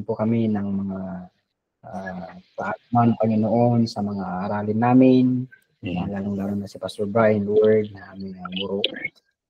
po kami ng mga paakman, Panginoon, sa mga aralin namin, lalong-lalo na si Pastor Brian Lord na aming guro.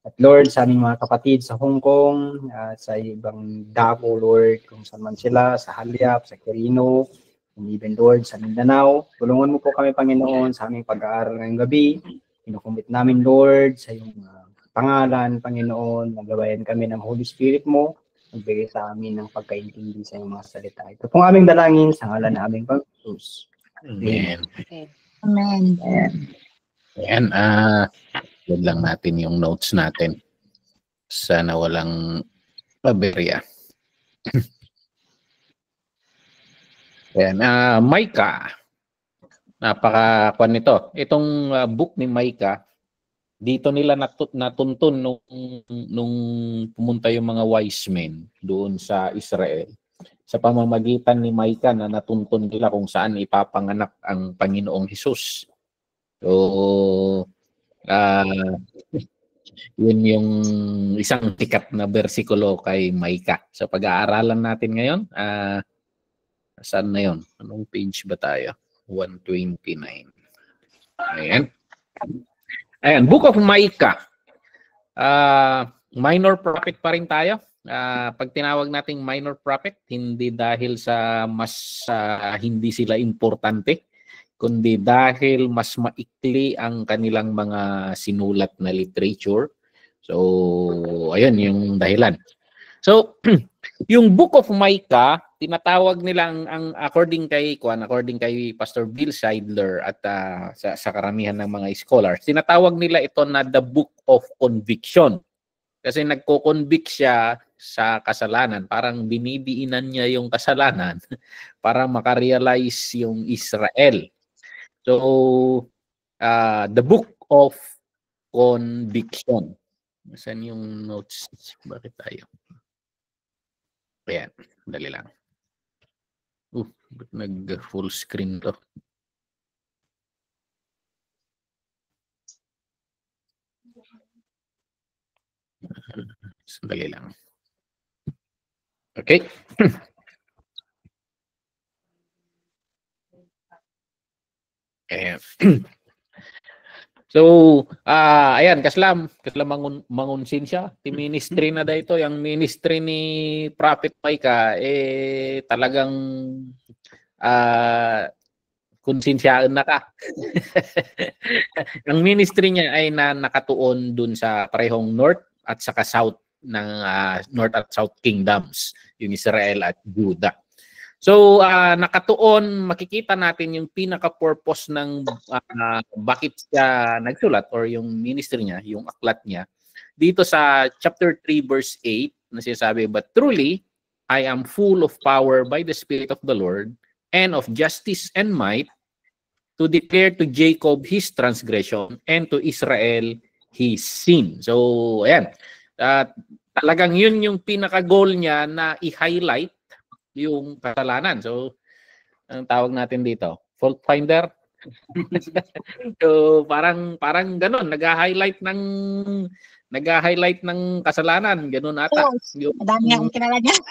At Lord, sa aming mga kapatid sa Hong Kong, at sa ibang dako, Lord, kung saan man sila, sa Halyap, sa Quirino, and even Lord, sa Mindanao, tulungan mo po kami, Panginoon, sa aming pag-aaral ngayong gabi. Kinukumit namin, Lord, sa iyong pangalan, Panginoon, magabayan kami ng Holy Spirit mo, magbigay sa amin ng pagkaintindi sa iyong mga salita. Ito pong aming dalangin sa ngalan na aming Panginoon. Amen. Amen. Ayan, yun lang natin yung notes natin. Sana walang paberya. Ayan, Micah. Napaka-kwan nito. Itong book ni Micah, dito nila natuntun nung pumunta yung mga wise men doon sa Israel. Sa pamamagitan ni Micah na natuntun nila kung saan ipapanganak ang Panginoong Hesus. So, yun yung isang sikat na bersikulo kay Micah. So pag-aaralan natin ngayon, saan na yun? Anong page ba tayo? 129. Ayan. Ayan, Book of Micah. Minor prophet pa rin tayo. Pag tinawag nating minor prophet, hindi dahil sa mas hindi sila importante, kundi dahil mas maikli ang kanilang mga sinulat na literature. So, ayun yung dahilan. So, yung Book of Micah, tinatawag nilang according kay Pastor Bill Seidler at sa karamihan ng mga scholars, tinatawag nila ito na the Book of Conviction. Kasi nagko-convict siya sa kasalanan, parang binidiinan niya yung kasalanan para makarealize yung Israel. So, the Book of Conviction. Saan yung notes? Bakit tayo? Ayan, dali lang. Ba't nag-full screen to? Dali lang. Okay. So, ayan, kaslam mangunsin siya. Ti ministry na dito, yung ministry ni Prophet Micah, talagang konsensyaan na ka. Ang ministry niya ay nakatuon dun sa parehong North at saka South ng North at South Kingdoms, yung Israel at Judah. So, nakatuon, makikita natin yung pinaka-purpose ng bakit siya nagsulat or yung ministry niya, yung aklat niya. Dito sa chapter 3 verse 8, na sinasabi, "But truly, I am full of power by the Spirit of the Lord and of justice and might to declare to Jacob his transgression and to Israel his sin." So, ayan. Talagang yun yung pinaka-goal niya na i-highlight yung kasalanan. So, ang tawag natin dito, fault finder. So, parang gano'n, nag-highlight ng kasalanan, gano'n ata. Madami akong kilala niyan.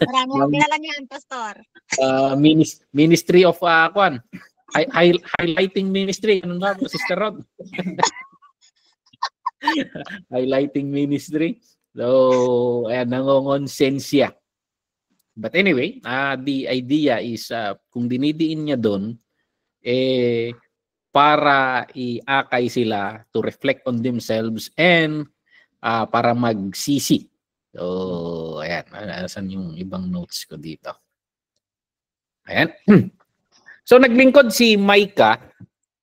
Marami akong kilala niyan, Pastor. Ministry of highlighting ministry. Ano nga, Sister Rod? Highlighting ministry. So, ayan, nangongonsensya. But anyway, the idea is kung dinidiin niya doon, para iakay sila to reflect on themselves and para magsisi. So, ayan, saan yung ibang notes ko dito? Ayan. So, naglingkod si Micah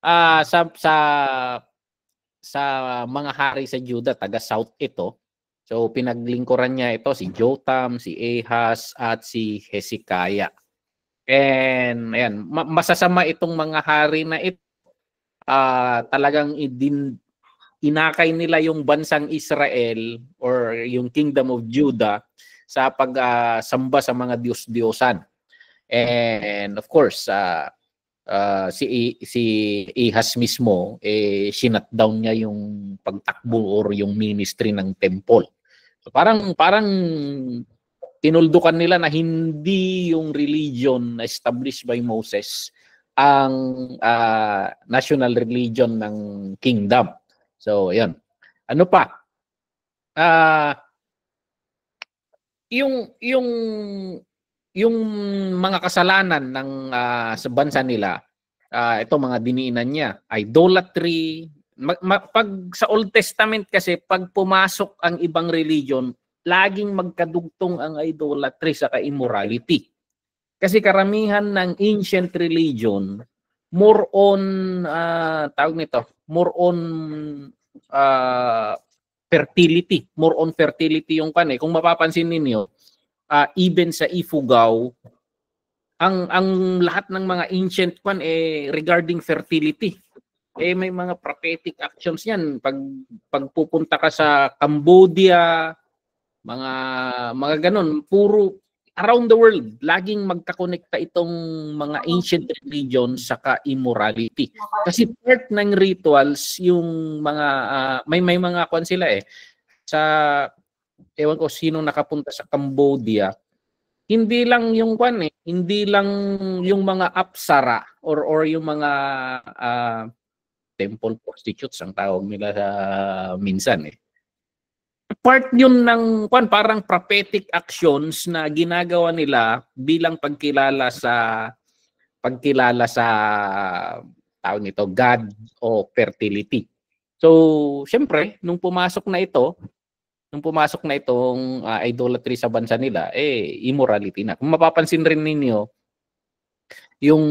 sa mga hari sa Judah, taga South ito. So, pinaglingkuran niya ito si Jotham, si Ahaz, at si Hezekiah. And, ayan, masasama itong mga hari na ito. Talagang inakay nila yung bansang Israel or yung Kingdom of Judah sa pagsamba sa mga Diyos-Diyosan. And, of course, si Ahaz mismo, sinut down niya yung pagtakbo or yung ministry ng temple. So parang tinuldukan nila na hindi yung religion na established by Moses ang national religion ng kingdom. So, yun. Ano pa? Yung mga kasalanan ng sa bansa nila, ito mga diniinan niya, idolatry. Pag sa Old Testament kasi, pag pumasok ang ibang religion, laging magkadugtong ang idolatry sa immorality. Kasi karamihan ng ancient religion, more on, tawag nito, more on fertility. More on fertility yung kan eh. Kung mapapansin ninyo, even sa Ifugao, ang lahat ng mga ancient kan regarding fertility. May mga prophetic actions yan. Pag pupunta ka sa Cambodia, mga ganun, puro around the world, laging magkakonekta itong mga ancient religions sa immorality. Kasi part ng rituals yung mga may mga kwan sila sa ewan ko sino nakapunta sa Cambodia, hindi lang yung kwan hindi lang yung mga apsara or yung mga temple prostitutes ang tawag nila sa minsan part yun ng parang prophetic actions na ginagawa nila bilang pagkilala sa tawag nito God o fertility. So, syempre, nung pumasok na itong idolatry sa bansa nila, immorality na. Kung mapapansin rin ninyo, yung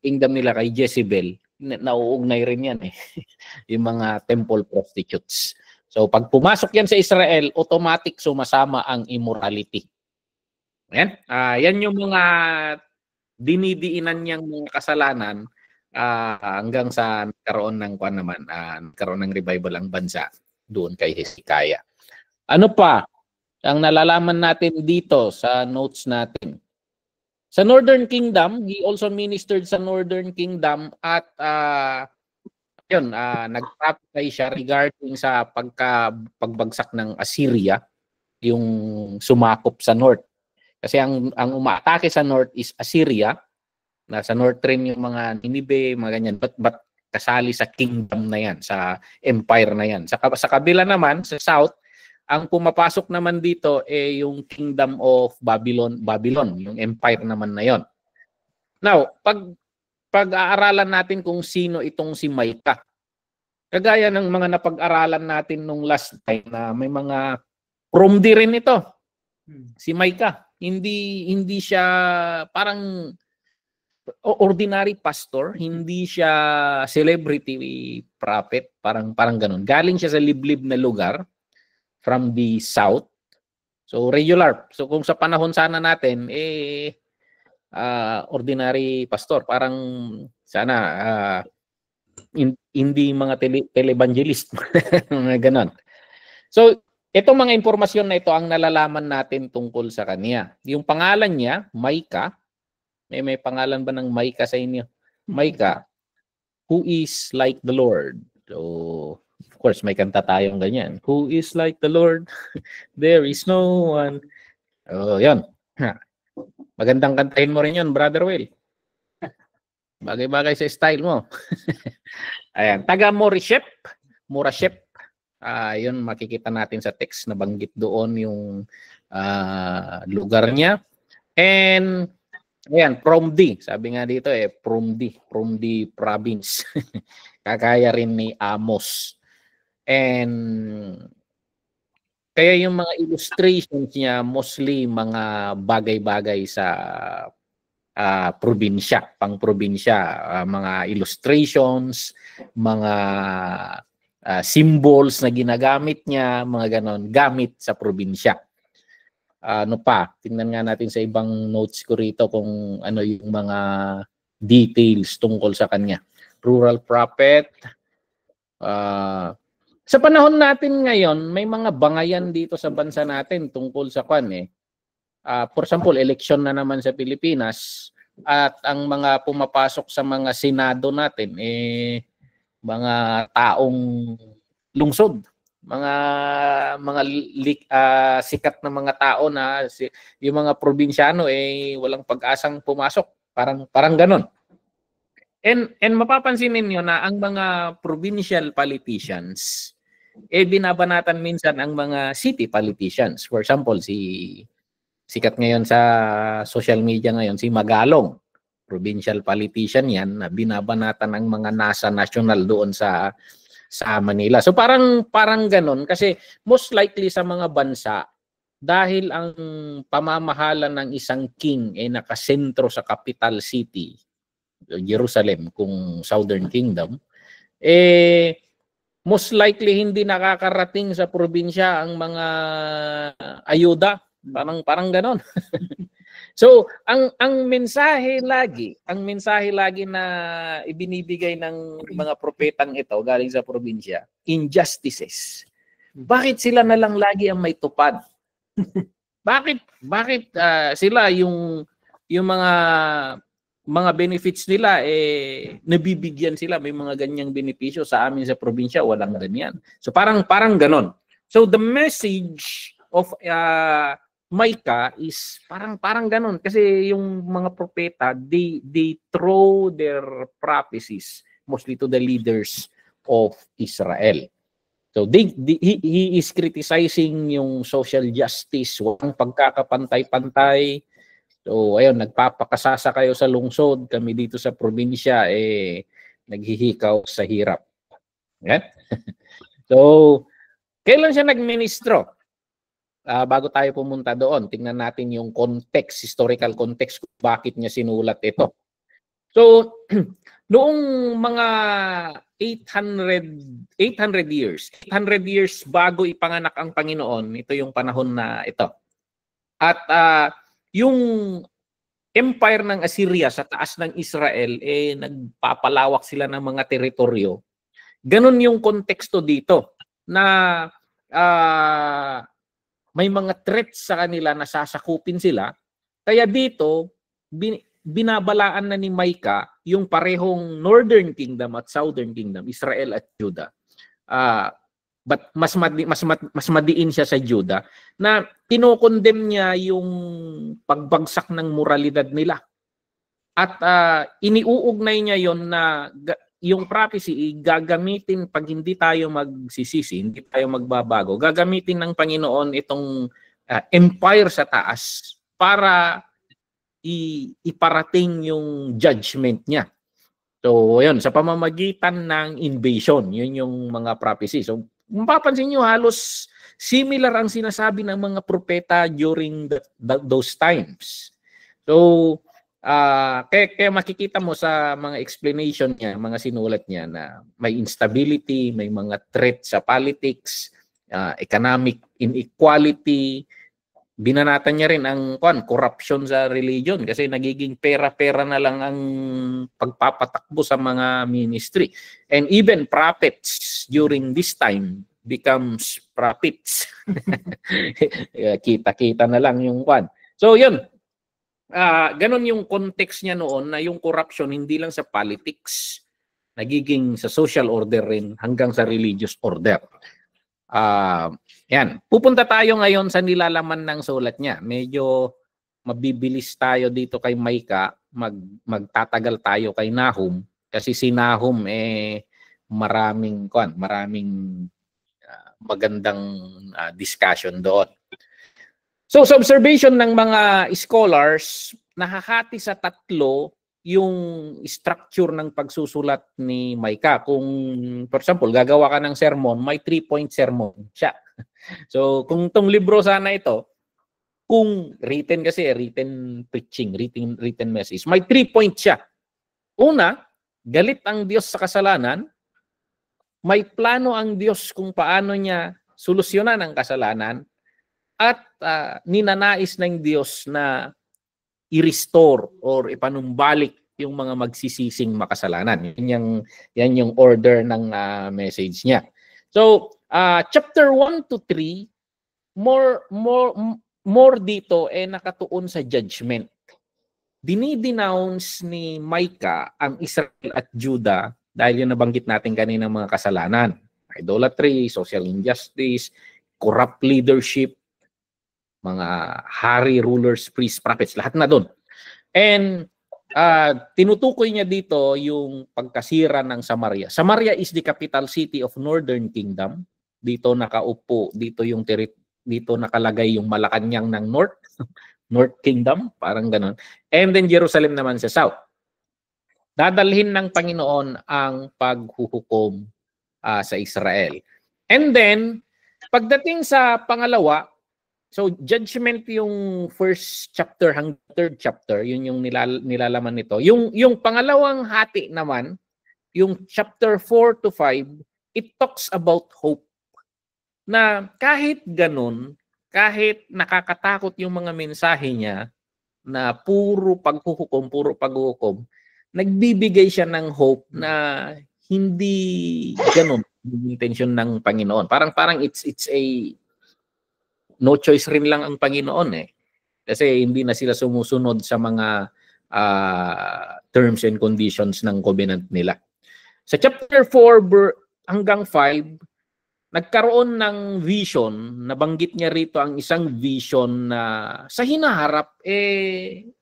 kingdom nila kay Jezebel, nauugnay rin yan yung mga temple prostitutes. So, pag pumasok yan sa Israel, automatic sumasama ang immorality. Ayan. Yan yung mga dinidiinan niyang mga kasalanan hanggang sa nagkaroon ng revival ang bansa doon kay Hezekiah. Ano pa ang nalalaman natin dito sa notes natin? Sa Northern Kingdom, he also ministered sa Northern Kingdom at nag-prophesy siya regarding sa pagbagsak ng Assyria, yung sumakop sa north. Kasi ang umaatake sa north is Assyria, nasa north rin yung mga Nineveh, mga ganyan, but kasali sa kingdom na yan, sa empire na yan. Sa kabila naman, sa south, ang pumapasok naman dito yung kingdom of Babylon, yung empire naman na yon. Now, pag-aaralan natin kung sino itong si Micah. Kagaya ng mga napag-aralan natin nung last time na may mga promdi rin ito. Si Micah, hindi siya parang ordinary pastor, hindi siya celebrity prophet, parang ganun. Galing siya sa liblib na lugar from the south. So regular. So kung sa panahon sana natin ordinary pastor, parang sana hindi mga televangelist mga ganon. So itong mga impormasyon na ito ang nalalaman natin tungkol sa kanya. Yung pangalan niya, Micah. May pangalan ba ng Micah sa inyo? Micah, who is like the Lord. So of course may kanta tayong ganyan. Who is like the Lord? There is no one. Oh, yan. Magandang kantahin mo rin yun, Brother Will. Bagay-bagay sa style mo. Ayan. Taga Morashep. Yun makikita natin sa text na banggit doon yung lugar niya. And ayan, Promdi. Sabi nga dito Promdi province. Kakaya rin ni Amos. And kaya yung mga illustrations niya mostly mga bagay-bagay sa probinsya, pang-probinsya, mga illustrations, mga symbols na ginagamit niya, mga ganon, gamit sa probinsya. Ano pa? Tingnan nga natin sa ibang notes ko rito kung ano yung mga details tungkol sa kanya. Rural prophet. Sa panahon natin ngayon, may mga bangayan dito sa bansa natin tungkol sa for example, election na naman sa Pilipinas at ang mga pumapasok sa mga senado natin mga taong lungsod. sikat na mga tao na yung mga probinsyano walang pag-asang pumasok, parang ganon. And mapapansin ninyo na ang mga provincial politicians binabanatan minsan ang mga city politicians. For example, sikat ngayon sa social media ngayon si Magalong, provincial politician yan na binabanatan ang mga nasa national doon sa Manila. So parang ganon kasi most likely sa mga bansa dahil ang pamamahala ng isang king nakasentro sa capital city, Jerusalem kung Southern Kingdom, most likely hindi nakakarating sa probinsya ang mga ayuda, parang ganon. So ang mensahe lagi na ibinibigay ng mga propetang ito galing sa probinsya, injustices. Bakit sila na lang lagi ang may tupad? Bakit sila yung mga benefits nila nabibigyan sila, may mga ganyang benepisyo, sa amin sa probinsya walang ganyan. So parang ganon. So the message of Micah is parang ganon kasi yung mga propeta they throw their prophecies mostly to the leaders of Israel. So he is criticizing yung social justice, walang pagkakapantay-pantay. So ayun, nagpapakasasa kayo sa lungsod, kami dito sa probinsya naghihikaw sa hirap. Okay? So kailan siya nagministro? Bago tayo pumunta doon, tingnan natin yung context, historical context kung bakit niya sinulat ito. So noong mga 800 years bago ipanganak ang Panginoon, ito yung panahon na ito. At yung empire ng Assyria sa taas ng Israel, nagpapalawak sila ng mga teritoryo. Ganon yung konteksto dito na may mga threats sa kanila na sasakupin sila. Kaya dito, binabalaan na ni Micah yung parehong Northern Kingdom at Southern Kingdom, Israel at Judah. But mas madiin siya sa Judah na kinokondem niya yung pagbagsak ng moralidad nila. At iniuugnay niya yon na yung prophecy gagamitin pag hindi tayo magsisisi, hindi tayo magbabago. Gagamitin ng Panginoon itong empire sa taas para iparating yung judgment niya. So, yun, sa pamamagitan ng invasion, yun yung mga prophecy. So, mapapansin nyo, halos similar ang sinasabi ng mga propeta during those times. So, kaya makikita mo sa mga explanation niya, mga sinulat niya na may instability, may mga threat sa politics, economic inequality. Binanatan niya rin ang corruption sa religion kasi nagiging pera-pera na lang ang pagpapatakbo sa mga ministry. And even prophets during this time becomes prophets. Kita-kita na lang yung So yun, ganon yung context niya noon na yung corruption hindi lang sa politics, nagiging sa social order rin hanggang sa religious order. Yan. Pupunta tayo ngayon sa nilalaman ng sulat niya. Medyo mabibilis tayo dito kay Micah, magtatagal tayo kay Nahum kasi si Nahum maraming magandang discussion doon. So sa observation ng mga scholars, nahahati sa tatlo yung structure ng pagsusulat ni Micah. Kung, for example, gagawa ka ng sermon, may 3-point sermon siya. So kung itong libro sana ito, kung written preaching, written message, may 3 points siya. Una, galit ang Diyos sa kasalanan. May plano ang Diyos kung paano niya solusyonan ang kasalanan. At ninanais ng Diyos na i-restore or ipanumbalik yung mga magsisising makasalanan. Yan yung order ng message niya. So, chapter 1 to 3, more dito nakatuon sa judgment. Dinidenounce ni Micah ang Israel at Judah dahil yung nabanggit natin kanina mga kasalanan. idolatry, social injustice, corrupt leadership, mga hari, rulers, priests, prophets, lahat na doon. And tinutukoy niya dito yung pagkasira ng Samaria. Samaria is the capital city of Northern Kingdom. Dito nakaupo, dito nakalagay yung Malacanang ng North, North Kingdom, parang ganon. And then Jerusalem naman sa South. Dadalhin ng Panginoon ang paghuhukom sa Israel. And then, pagdating sa pangalawa, so judgment yung first chapter hanggang third chapter, yun yung nilalaman nito. Yung pangalawang hati naman, yung chapter 4 to 5, it talks about hope. Na kahit ganun, kahit nakakatakot yung mga mensahe niya, na puro paghuhukom, nagbibigay siya ng hope na hindi ganun yung intention ng Panginoon. Parang it's a no choice rin lang ang Panginoon eh. Kasi hindi na sila sumusunod sa mga terms and conditions ng covenant nila. Sa chapter 4 hanggang 5, nagkaroon ng vision, nabanggit niya rito ang isang vision na sa hinaharap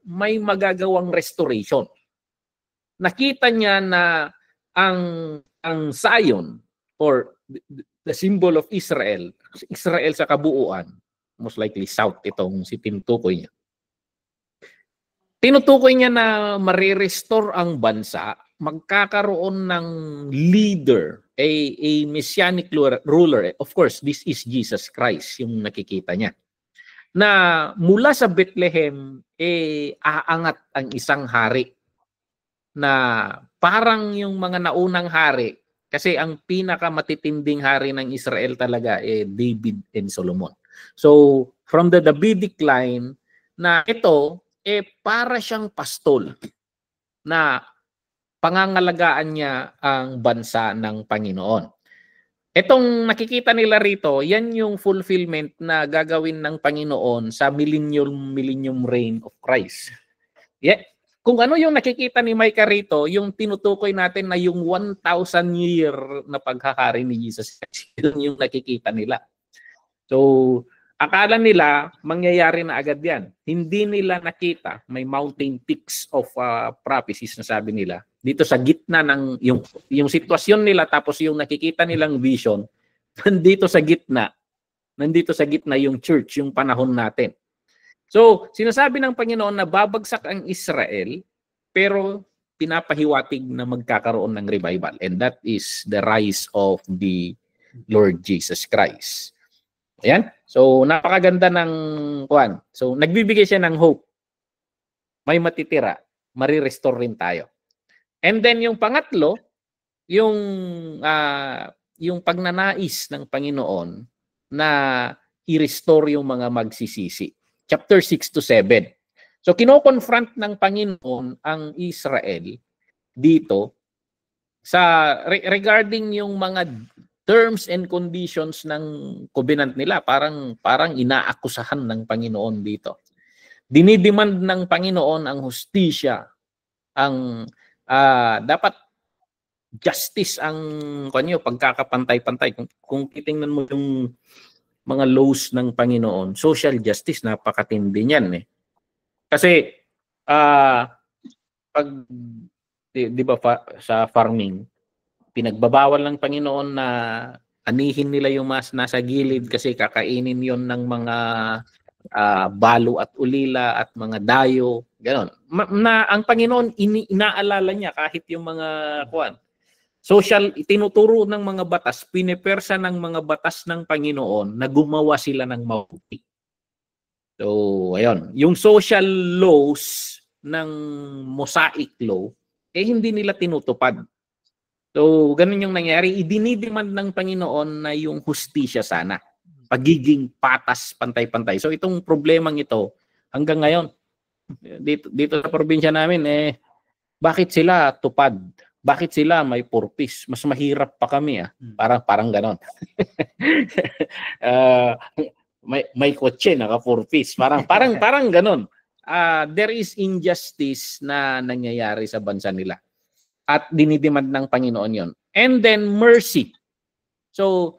may magagawang restoration. Nakita niya na ang Zion or the symbol of Israel sa kabuuan, most likely south itong si tinutukoy niya. Tinutukoy niya na marirestore ang bansa, magkakaroon ng leader, a messianic ruler. Of course, this is Jesus Christ yung nakikita niya. Na mula sa Bethlehem, aangat ang isang hari na parang yung mga naunang hari, kasi ang pinakamatitinding hari ng Israel talaga David and Solomon. So, from the Davidic line, na ito, para siyang pastol na pangangalagaan niya ang bansa ng Panginoon. Itong nakikita nila rito, yan yung fulfillment na gagawin ng Panginoon sa millennium reign of Christ. Yeah. Kung ano yung nakikita ni Micah rito, yung tinutukoy natin na yung 1,000 year na paghahari ni Jesus, yun yung nakikita nila. So, akala nila mangyayari na agad yan. Hindi nila nakita, may mountain peaks of prophecies na sabi nila. Dito sa gitna ng yung sitwasyon nila, tapos yung nakikita nilang vision, nandito sa gitna yung church, yung panahon natin. So, sinasabi ng Panginoon na babagsak ang Israel, pero pinapahiwatig na magkakaroon ng revival. And that is the rise of the Lord Jesus Christ. Ayan. So, napakaganda ng kuwan. So, nagbibigay siya ng hope. May matitira. Marirestore rin tayo. And then, yung pangatlo, yung pagnanais ng Panginoon na i-restore yung mga magsisisi. Chapter 6 to 7. So, kino-confront ng Panginoon ang Israel dito regarding yung mga terms and conditions ng covenant nila. Parang inaakusahan ng Panginoon dito. Dinidemand ng Panginoon ang hustisya, ang dapat justice ang pagkakapantay-pantay. Kung titingnan mo yung mga laws ng Panginoon, social justice, napakatindi niyan eh. Kasi pag di ba sa farming, pinagbabawal ng Panginoon na anihin nila yung mas nasa gilid kasi kakainin yon ng mga balo at ulila at mga dayo, ganon. Na ang Panginoon inaalala niya kahit yung mga social, tinuturo ng mga batas, pinepersa ng mga batas ng Panginoon na gumawa sila ng mabuti. So, ayun. Yung social laws ng Mosaic law, hindi nila tinutupad. So, ganun yung nangyari. Idinidemand ng Panginoon na yung hustisya sana. Pagiging patas, pantay-pantay. So, itong problemang ito, hanggang ngayon, dito sa probinsya namin, bakit sila tupad? Bakit sila may purpose? Mas mahirap pa kami. Parang ganon. May kotse, naka-purpose. Parang ganon. There is injustice na nangyayari sa bansa nila. At dinidemand ng Panginoon yon. And then mercy. So,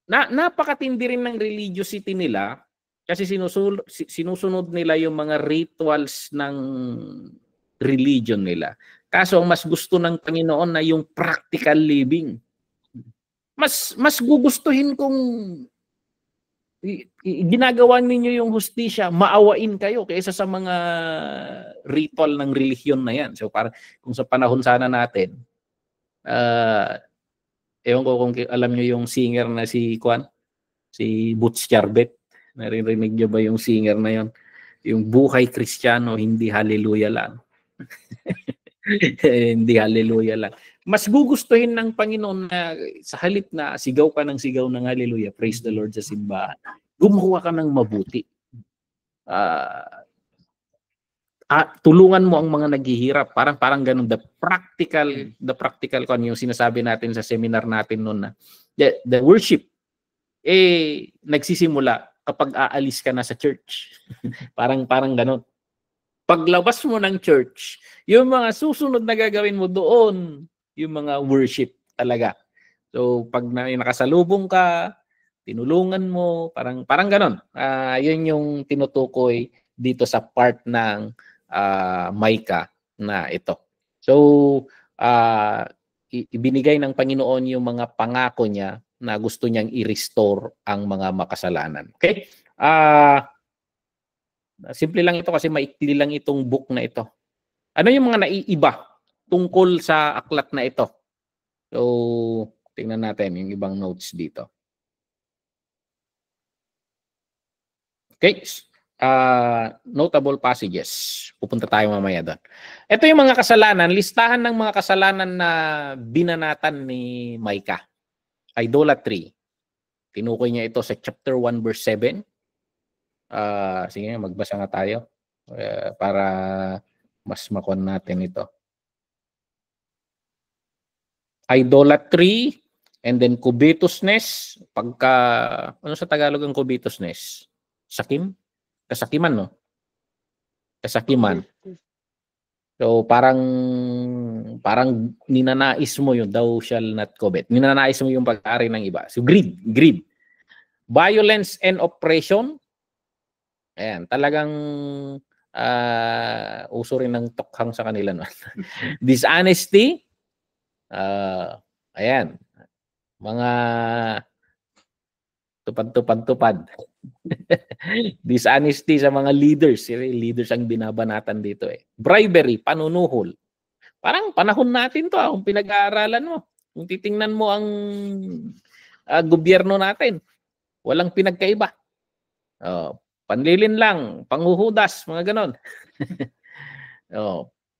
napakatindi rin ng religiosity nila kasi sinusunod nila yung mga rituals ng religion nila. Kaso ang mas gusto ng Panginoon na yung practical living. Mas gugustuhin kung ginagawa ninyo yung hustisya, maawain kayo kaysa sa mga ritual ng relihiyon na yan. So parang kung sa panahon sana natin, ewan ko kung alam nyo yung singer na si Butch Charbet. Naririnig nyo ba yung singer na yon? Yung buhay Kristiyano, hindi hallelujah lang. Hindi hallelujah lang. Mas gugustuhin ng Panginoon na sa halip na sigaw ka ng sigaw ng hallelujah, praise the Lord sa simbahan, gumawa ka ng mabuti. Tulungan mo ang mga naghihirap. Parang ganun. The practical kung yung sinasabi natin sa seminar natin noon na the worship nagsisimula kapag aalis ka na sa church. parang ganun. Paglabas mo ng church, yung mga susunod na gagawin mo doon, yung mga worship talaga. So pag nakasalubong ka, tinulungan mo, parang ganun. Yun yung tinutukoy dito sa part ng Micah na ito. So ibinigay ng Panginoon yung mga pangako niya na gusto niyang i-restore ang mga makasalanan. Okay? Simple lang ito kasi maikli lang itong book na ito. Ano yung mga naiiba tungkol sa aklat na ito? So, tingnan natin yung ibang notes dito. Okay. Notable passages. Pupunta tayo mamaya doon. Ito yung mga kasalanan, listahan ng mga kasalanan na binanatan ni Micah. Idolatry. Tinukoy niya ito sa chapter 1 verse 7. Sige, magbasa nga tayo para mas makuha natin ito. Idolatry and then covetousness. Ano sa Tagalog ang covetousness? Kasakiman, no? Kasakiman. So parang ninanais mo yun, thou shall not covet. Ninanais mo yung pag-ari ng iba. So greed. Violence and oppression. Ayan, talagang uso rin ng tokhang sa kanila. No? Dishonesty. Ayan. Mga tupad. Dishonesty sa mga leaders. Leaders ang binabanatan dito eh. Bribery, panunuhol. Parang panahon natin to kung pinag-aaralan mo. Kung titingnan mo ang gobyerno natin, walang pinagkaiba. Panlilin lang, panghuhudas, mga ganon.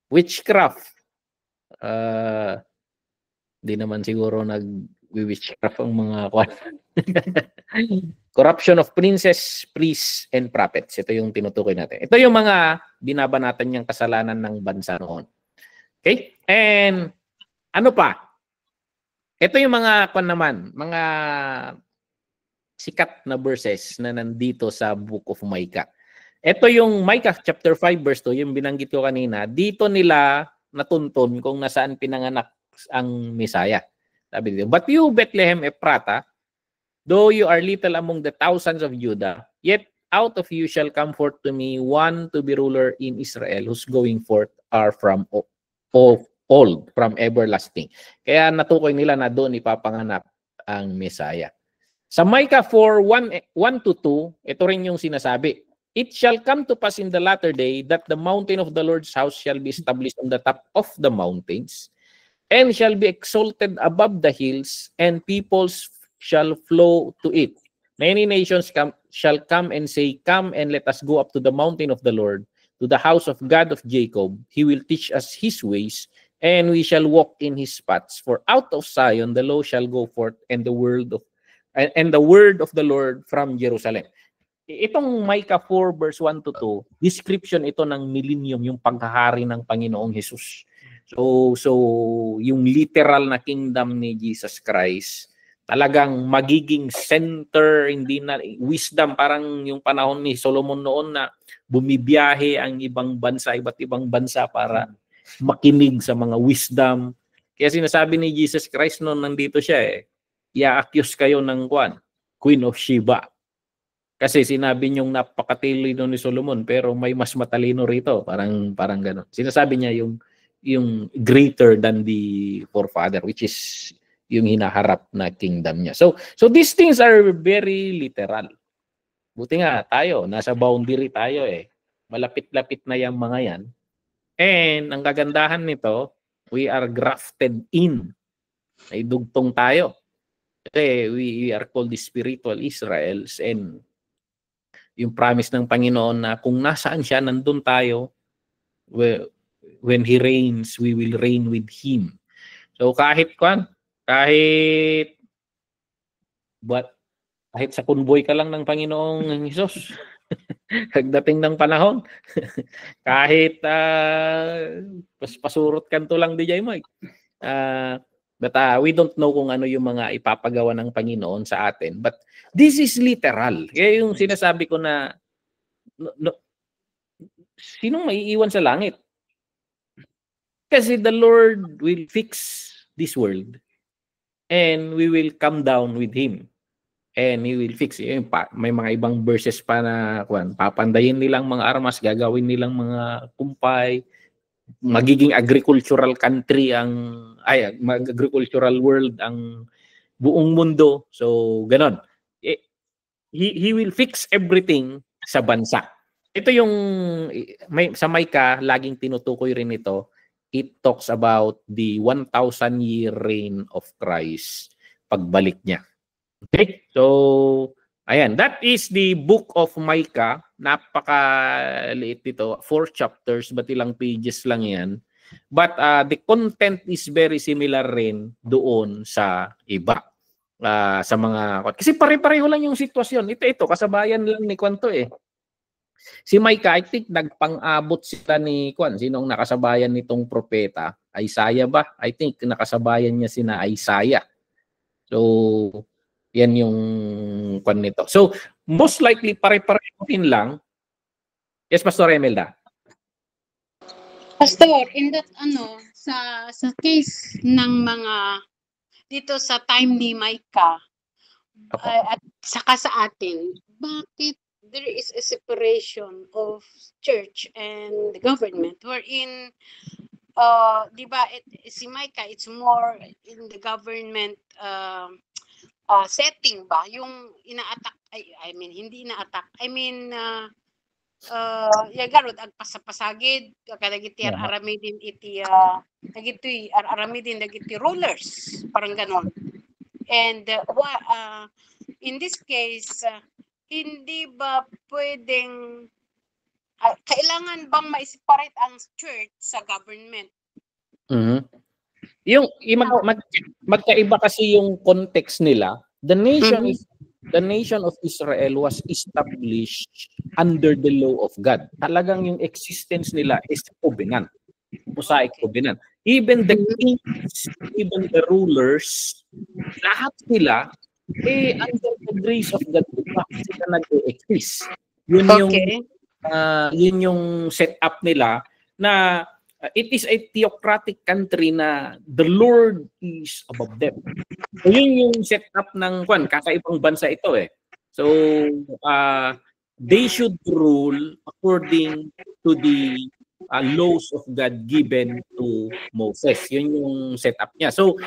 Witchcraft. Di naman siguro nag-witchcraft ang mga corruption of princes, priests, and prophets. Ito yung tinutukoy natin. Ito yung mga binabanatan niyang kasalanan ng bansa noon. Okay? And ano pa? Ito yung mga mga sikat na verses na nandito sa Book of Micah. Ito yung Micah chapter 5 verse 2, yung binanggit ko kanina. Dito nila natuntun kung nasaan pinanganak ang Messiah. Sabi dito, but you, Bethlehem Ephrata, though you are little among the thousands of Judah, yet out of you shall come forth to me one to be ruler in Israel, whose going forth are from old, from everlasting. Kaya natukoy nila na doon ipapanganak ang Messiah. Sa Micah 4:1-2, ito rin yung sinasabi. It shall come to pass in the latter day that the mountain of the Lord's house shall be established on the top of the mountains, and shall be exalted above the hills, and peoples shall flow to it. Many nations shall come and say, come and let us go up to the mountain of the Lord, to the house of God of Jacob. He will teach us his ways, and we shall walk in his paths. For out of Zion the law shall go forth, and the word of the Lord from Jerusalem. Itong Micah 4 verse 1-2, description ito ng millennium, yung paghahari ng Panginoong Jesus. So yung literal na kingdom ni Jesus Christ, talagang magiging center, hindi na wisdom, parang yung panahon ni Solomon noon na bumibiyahe ang iba't ibang bansa para makinig sa mga wisdom. Kaya sinasabi ni Jesus Christ noon nandito siya i-accuse kayo ng Queen of Sheba. Kasi sinabi niyong napakatalino ni Solomon pero may mas matalino rito. Parang gano'n. Sinasabi niya yung greater than the forefather, which is yung hinaharap na kingdom niya. So these things are very literal. Buti nga tayo, nasa boundary tayo eh. Malapit-lapit na yung mga yan. And ang kagandahan nito, we are grafted in. Ay dugtong tayo. Kasi we are called the spiritual Israels, and yung promise ng Panginoon na kung nasaan siya, nandun tayo. When He reigns, we will reign with Him. So kahit sa convoy ka lang ng Panginoong Hesus, pagdating ng panahon, kahit pasurot kanto lang di jay mo. But we don't know kung ano yung mga ipapagawa ng Panginoon sa atin. But this is literal. Kaya yung sinasabi ko na sinong maiiwan sa langit? Kasi the Lord will fix this world and we will come down with Him. And He will fix it. May mga ibang verses pa na papandayin nilang mga armas, gagawin nilang mga kumpay, magiging agricultural country agricultural world ang buong mundo. So, ganon. He will fix everything sa bansa. Ito yung sa Micah, laging tinutukoy rin ito. It talks about the 1,000-year reign of Christ, pagbalik niya. Okay? So, ayan. That is the book of Micah. Napakaliit ito. 4 chapters, but ilang pages lang yan. But the content is very similar rin doon sa iba. Sa mga... Kasi pare-pareho lang yung sitwasyon. Ito, kasabayan lang ni Kwanto eh. Si Micah, I think nagpang-abot sila ni sinong nakasabayan nitong propeta? Isaiah ba? I think nakasabayan niya sina Isaiah. So, yan yung nito. So, most likely pare-pareho din lang. Yes, Pastor Emelda. Pastor, in that sa case ng mga dito sa time ni Micah at saka sa atin, bakit there is a separation of church and the government wherein di ba si Micah, it's more in the government setting ba yung ina-attack, I mean hindi ina-attack, I mean garod agpasapasagid kadagiti aramidin iti dagiti aramidin dagiti rulers, parang ganon. And in this case hindi ba pwedeng kailangan bang ma-separate ang church sa government? Yung magkaiba kasi yung context nila. The nation of Israel was established under the law of God. Talagang yung existence nila is covenant. Mosaic covenant. Even the kings, even the rulers, lahat sila under the grace of God, sila nag-exist. Yun yung setup nila na it is a theocratic country na the Lord is above them. So yun yung setup ng kakaibang bansa ito eh. So they should rule according to the laws of God given to Moses. Yun yung setup niya. So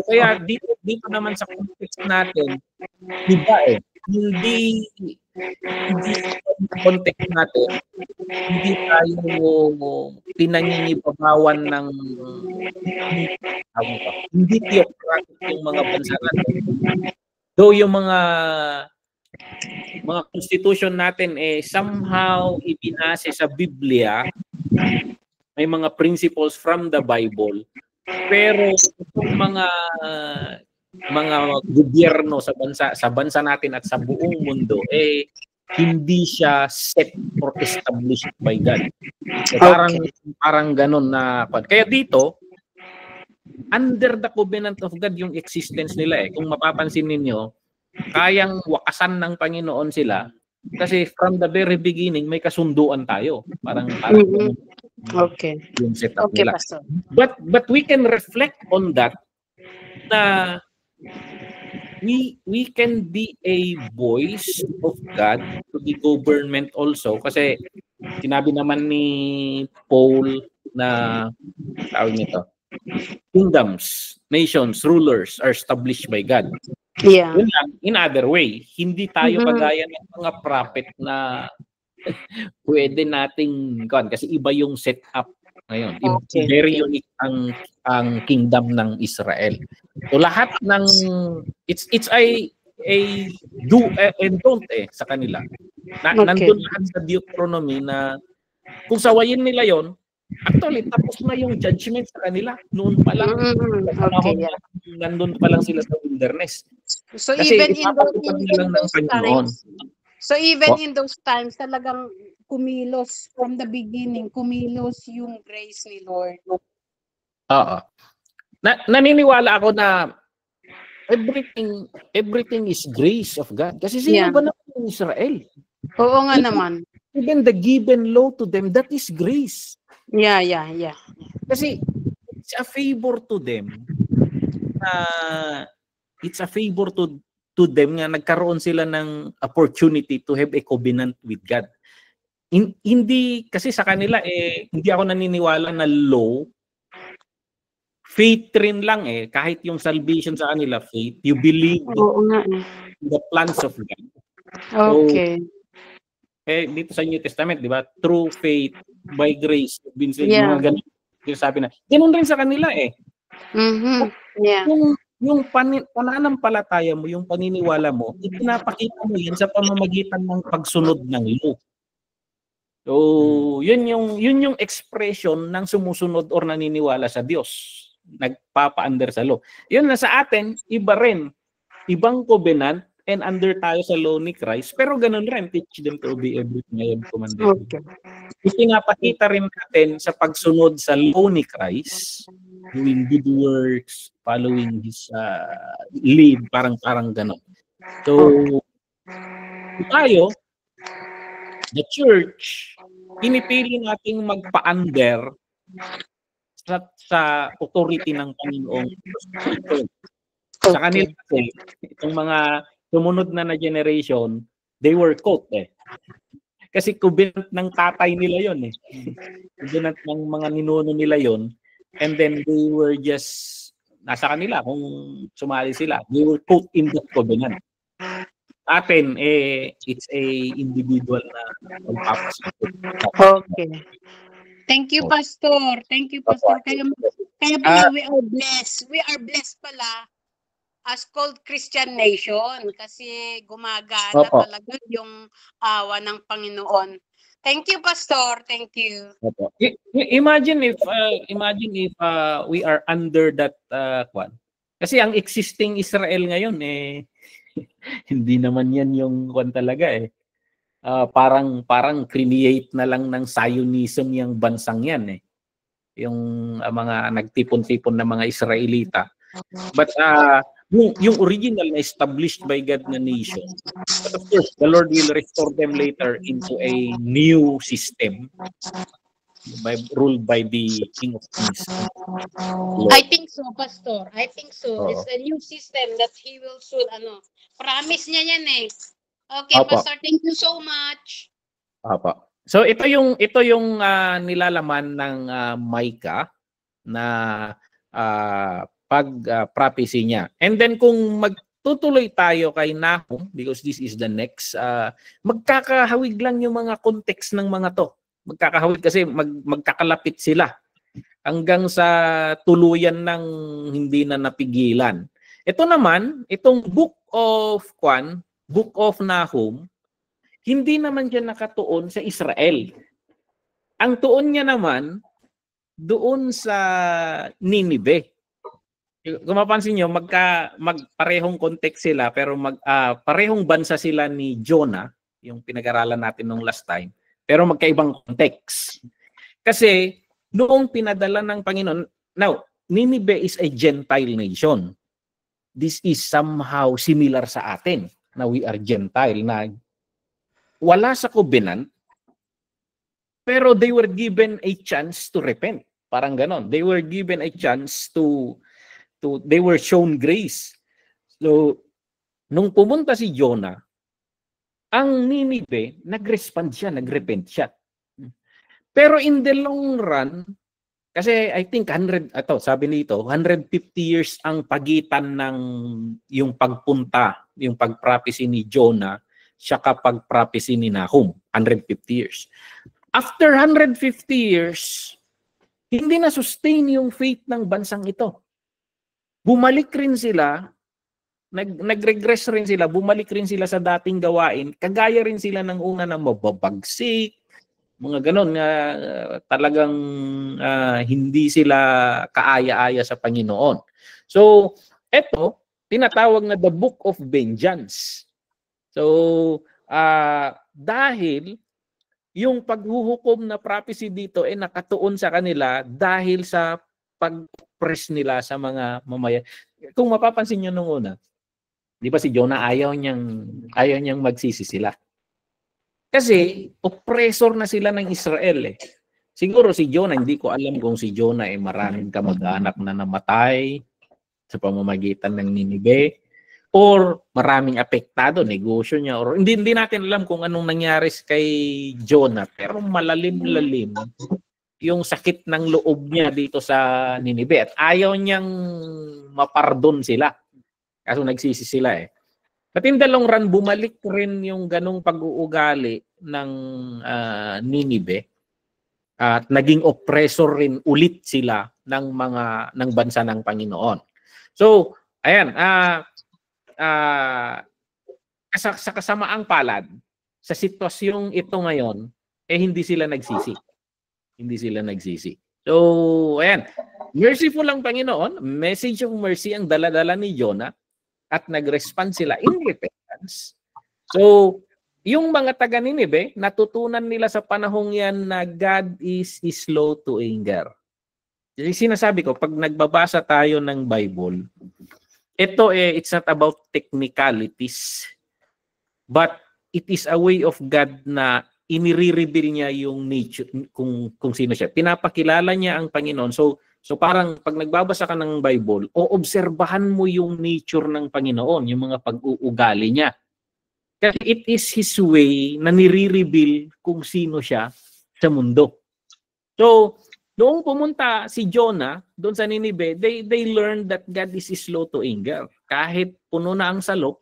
kaya dito naman sa context natin, iba eh. Hindi context natin, hindi tayo pinanginibabawan ng hindi theocratic yung mga bansa natin. Though yung mga constitution natin somehow ibinase sa Biblia, may mga principles from the Bible, pero yung mga gobyerno sa bansa natin at sa buong mundo hindi siya set or established by God. So, parang ganun na kaya dito under the covenant of God yung existence nila Kung mapapansin ninyo, kayang wakasan ng Panginoon sila kasi from the very beginning may kasunduan tayo. Parang yung setup nila. Pastor. But we can reflect on that na we can be a voice of God to the government also, kasi sinabi naman ni Paul na tawag nito, kingdoms, nations, rulers are established by God. Yeah. Yun lang, in other way, hindi tayo Mhm. kagaya ng mga prophet na pwede nating kasi iba yung setup ngayon. Okay. Very unique ang kingdom ng Israel. So lahat ng it's a do and don't sa kanila. Okay. Nandun lahat sa Deuteronomy na kung sawayin nila yon, actually tapos na yung judgment sa kanila noon pa lang. Mhm. Sa panahon Okay, yeah. na nandun pa lang sila sa wilderness. So Kasi even in ipapatupad na lang ng those Panginoon. times, so even in those times, talagang kumilos from the beginning, kumilos yung grace ni Lord. Oo. Naniniwala ako na everything is grace of God. Kasi sino Yeah. ba naman yung Israel? Oo nga naman. Even the given law to them, that is grace. Yeah. Kasi it's a favor to them. It's a favor to them nga nagkaroon sila ng opportunity to have a covenant with God. Hindi kasi sa kanila hindi ako naniniwala na law. Faith rin lang kahit yung salvation sa kanila, faith, you believe Oo nga. in the plans of God. Okay. Dito sa New Testament, di ba? Through faith, by grace, Yeah. mga ganun. Sabi na. Ganun rin sa kanila Mhm. Yeah. Yung pananampalataya mo, yung paniniwala mo, ipinapakita mo yan sa pamamagitan ng pagsunod ng law. So, yun yung expression ng sumusunod or naniniwala sa Diyos. Nagpapa-under sa law. Yun na sa atin, iba rin. Ibang covenant and under tayo sa law ni Christ, pero ganun rin, teach them to obey everything I have commanded. Okay. Ipinapakita rin natin sa pagsunod sa law ni Christ, doing good works, following His lead, parang ganun. So, tayo, the church, pinipili nating magpa-under sa authority ng Panginoong Kristo. Sa kanila kasi, itong mga sumunod na generation, they were caught Kasi covenant ng tatay nila yon Covenant ng mga ninuno nila yon. And then they were just, nasa kanila kung sumali sila. They were caught in that covenant. Atin, it's a individual na magpapasunod. Okay. Thank you, Pastor. Thank you, Pastor. Kaya pala, we are blessed. We are blessed pala as called Christian nation kasi gumagana talaga yung awa ng Panginoon. Thank you, Pastor. Thank you. Imagine if we are under that one. Kasi ang existing Israel ngayon hindi naman yan yung kwan talaga parang create na lang ng Zionism yung bansang yan yung mga nagtipon-tipon na mga Israelita. But yung original na established by God na nation, but of course the Lord will restore them later into a new system ruled by the King of Kings. I think so, Pastor. I think so. It's a new system that He will soon promise niya yan Okay, Opo. Pastor, thank you so much. Opo. So ito yung nilalaman ng Micah na pag-prophecy niya. And then kung magtutuloy tayo kay Nahum, because this is the next, magkakahawig lang yung mga context ng mga to. Magkakahawig kasi magkakalapit sila hanggang sa tuluyan ng hindi na napigilan. Ito naman, itong Book of Nahum, hindi naman dyan nakatuon sa Israel. Ang tuon niya naman doon sa Nineveh. Kung mapansin nyo, magparehong context sila pero parehong bansa sila ni Jonah, yung pinag-aralan natin nung last time, pero magkaibang context. Kasi noong pinadala ng Panginoon, now, Nineveh is a Gentile nation. This is somehow similar sa atin na we are Gentile, na wala sa covenant, pero they were given a chance to repent. Parang ganon. They were given a chance they were shown grace. So, nung pumunta si Jonah, ang Ninive, nag-respond siya, nag-repent siya. Pero in the long run, kasi I think sabi nito, 150 years ang pagitan ng yung pagpunta, yung pag-prophecy ni Jonah, siya kapag-prophecy ni Nahum, 150 years. After 150 years, hindi na sustain yung faith ng bansang ito. Bumalik rin sila, nag-regress rin sila, bumalik rin sila sa dating gawain, kagaya rin sila ng una na mababagsik, mga ganon na talagang hindi sila kaaya-aya sa Panginoon. So, eto, tinatawag na the Book of Vengeance. So, dahil yung paghuhukom na prophecy dito ay nakatuon sa kanila dahil sa pag-press nila sa mga mamaya. Kung mapapansin nyo nung una, di ba si Jonah ayaw niyang magsisi sila. Kasi oppressor na sila ng Israel eh. Siguro si Jonah, hindi ko alam kung si Jonah ay maraming kamag-anak na namatay sa pamamagitan ng Ninive or maraming apektado, negosyo niya, or hindi natin alam kung anong nangyari kay Jonah, pero malalim-lalim yung sakit ng loob niya dito sa Ninive at ayaw niyang mapardon sila. Kaso nagsisi sila eh. But in the long run, bumalik rin yung ganong pag-uugali ng Ninive at naging oppressor rin ulit sila ng bansa ng Panginoon. So, ayan, sa kasamaang palad, sa sitwasyong ito ngayon, hindi sila nagsisi. Hindi sila nagsisi. So, ayan, merciful ang Panginoon, message of mercy ang dala-dala ni Jonah, at nag-respond sila in repentance. So, yung mga taga-Ninive, natutunan nila sa panahong yan na God is slow to anger. Sinasabi ko, pag nagbabasa tayo ng Bible, ito it's not about technicalities, but it is a way of God na inire-reveal niya yung nature, kung sino siya. Pinapakilala niya ang Panginoon. So parang pag nagbabasa ka ng Bible, oobserbahan mo yung nature ng Panginoon, yung mga pag-uugali niya. Kasi it is His way na nire-reveal kung sino siya sa mundo. So, noong pumunta si Jonah doon sa Ninive, they learned that God is slow to anger. Kahit puno na ang salop,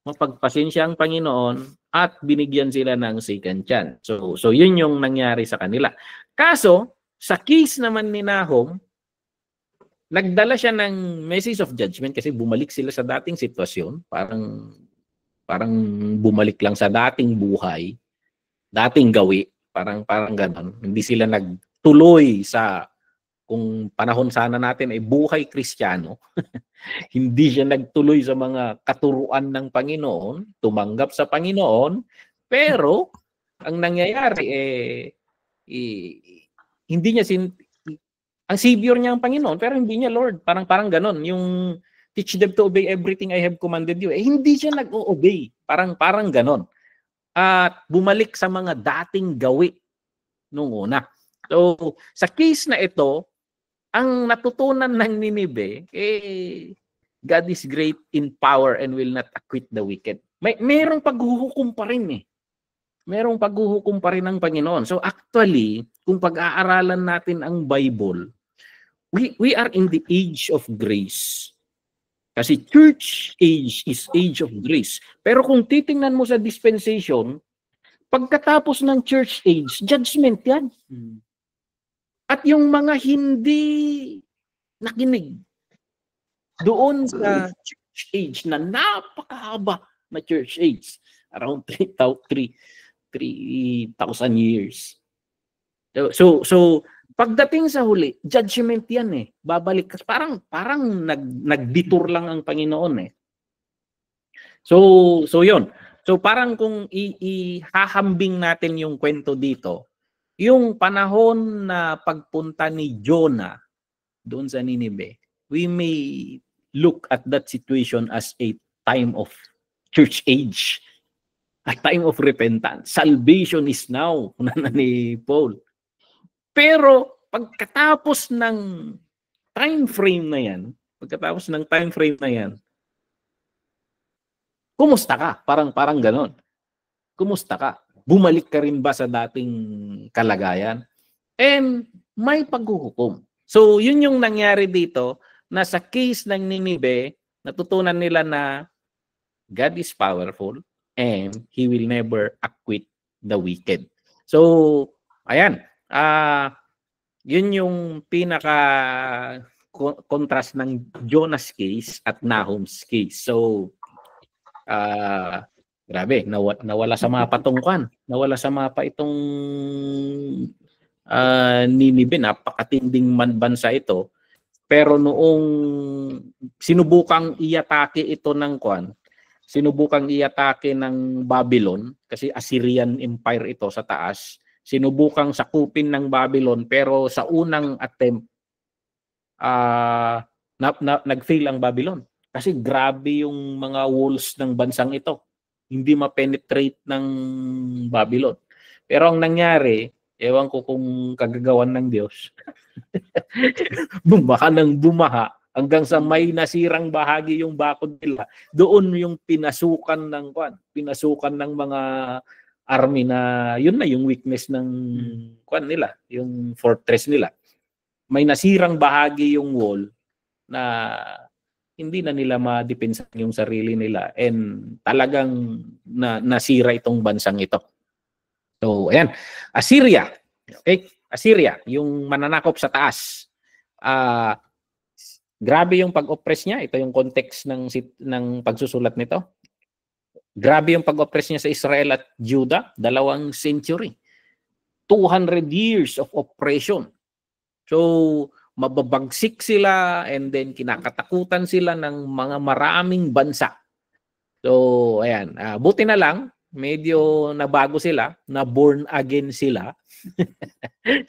mapagpasensya ang Panginoon at binigyan sila ng second chance. So yun yung nangyari sa kanila. Kaso, sa case naman ni Nahum, nagdala siya ng message of judgment kasi bumalik sila sa dating sitwasyon. Parang bumalik lang sa dating buhay, dating gawi, parang ganon. Hindi sila nagtuloy sa, kung panahon sana natin ay buhay Kristiyano, hindi siya nagtuloy sa mga katuruan ng Panginoon, tumanggap sa Panginoon, pero ang nangyayari hindi niya ang Savior niya ang Panginoon, pero hindi niya Lord. Parang ganon. Yung teach them to obey everything I have commanded you. Hindi siya nag-o-obey. Parang ganon. At bumalik sa mga dating gawi nung una. So, sa case na ito, ang natutunan ng Ninive, God is great in power and will not acquit the wicked. Mayroong paghuhukom pa rin eh. Merong paghuhukom pa rin ng Panginoon. So actually, kung pag-aaralan natin ang Bible, we are in the age of grace. Kasi church age is age of grace. Pero kung titingnan mo sa dispensation, pagkatapos ng church age, judgment yan. At yung mga hindi nakinig doon sa church age na napakahaba na church age, around 3,000 years. So pagdating sa huli, judgment yan eh. Babalik. Parang nagdetour lang ang Panginoon eh. So yun. So parang kung ihahambing natin yung kwento dito, yung panahon na pagpunta ni Jonah doon sa Ninive, we may look at that situation as a time of church age. A time of repentance. Salvation is now, ni Paul. Pero pagkatapos ng time frame na yan, Kumusta ka? Parang ganon. Kumusta ka? Bumalik ka rin ba sa dating kalagayan? And may paghuhukom. So, yun yung nangyari dito na sa case ng Ninive, natutunan nila na God is powerful and He will never acquit the wicked. So, ayan. Yun yung pinaka contrast ng Jonah's case at Nahum's case. So, grabe, nawala sa mapa tungkuan. Nawala sa mapa itong Ninive, napakatinding bansa ito. Pero noong sinubukang iatake ito ng sinubukang iatake ng Babylon, kasi Assyrian Empire ito sa taas, sinubukang sakupin ng Babylon, pero sa unang attempt, nag-fail ang Babylon. Kasi grabe yung mga walls ng bansang ito. Hindi ma-penetrate ng Babylon. Pero ang nangyari, ewan ko kung kagagawan ng Diyos, bumaha ng bumaha hanggang sa may nasirang bahagi yung bakod nila. Doon yung pinasukan ng mga army na yun na yung weakness ng nila, yung fortress nila. May nasirang bahagi yung wall na hindi na nila madepensa yung sarili nila and talagang nasira itong bansang ito. So, ayan. Assyria. Okay? Assyria, yung mananakop sa taas. Grabe yung pag-oppress niya. Ito yung context ng pagsusulat nito. Grabe yung pag-oppress niya sa Israel at Judah. 2 century. 200 years of oppression. So, mababagsik sila and then kinakatakutan sila ng mga maraming bansa. So, ayan. Buti na lang, medyo nabago sila, na born again sila